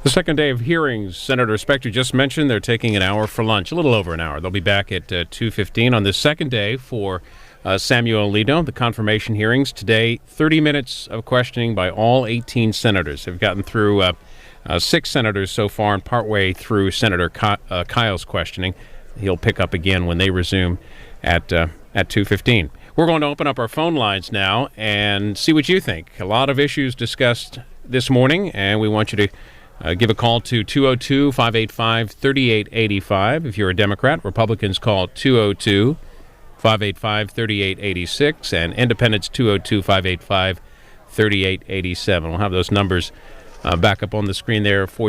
The second day of hearings, Senator Specter just mentioned they're taking an hour for lunch, a little over an hour. They'll be back at 2:15 on this second day for Samuel Alito. The confirmation hearings today, 30 minutes of questioning by all 18 senators. They've gotten through 6 senators so far and partway through Senator Kyle's questioning. He'll pick up again when they resume at 2:15. We're going to open up our phone lines now and see what you think. A lot of issues discussed this morning, and we want you to give a call to 202-585-3885. If you're a Democrat, Republicans call 202-585-3886, and Independents 202-585-3887. We'll have those numbers back up on the screen there for you.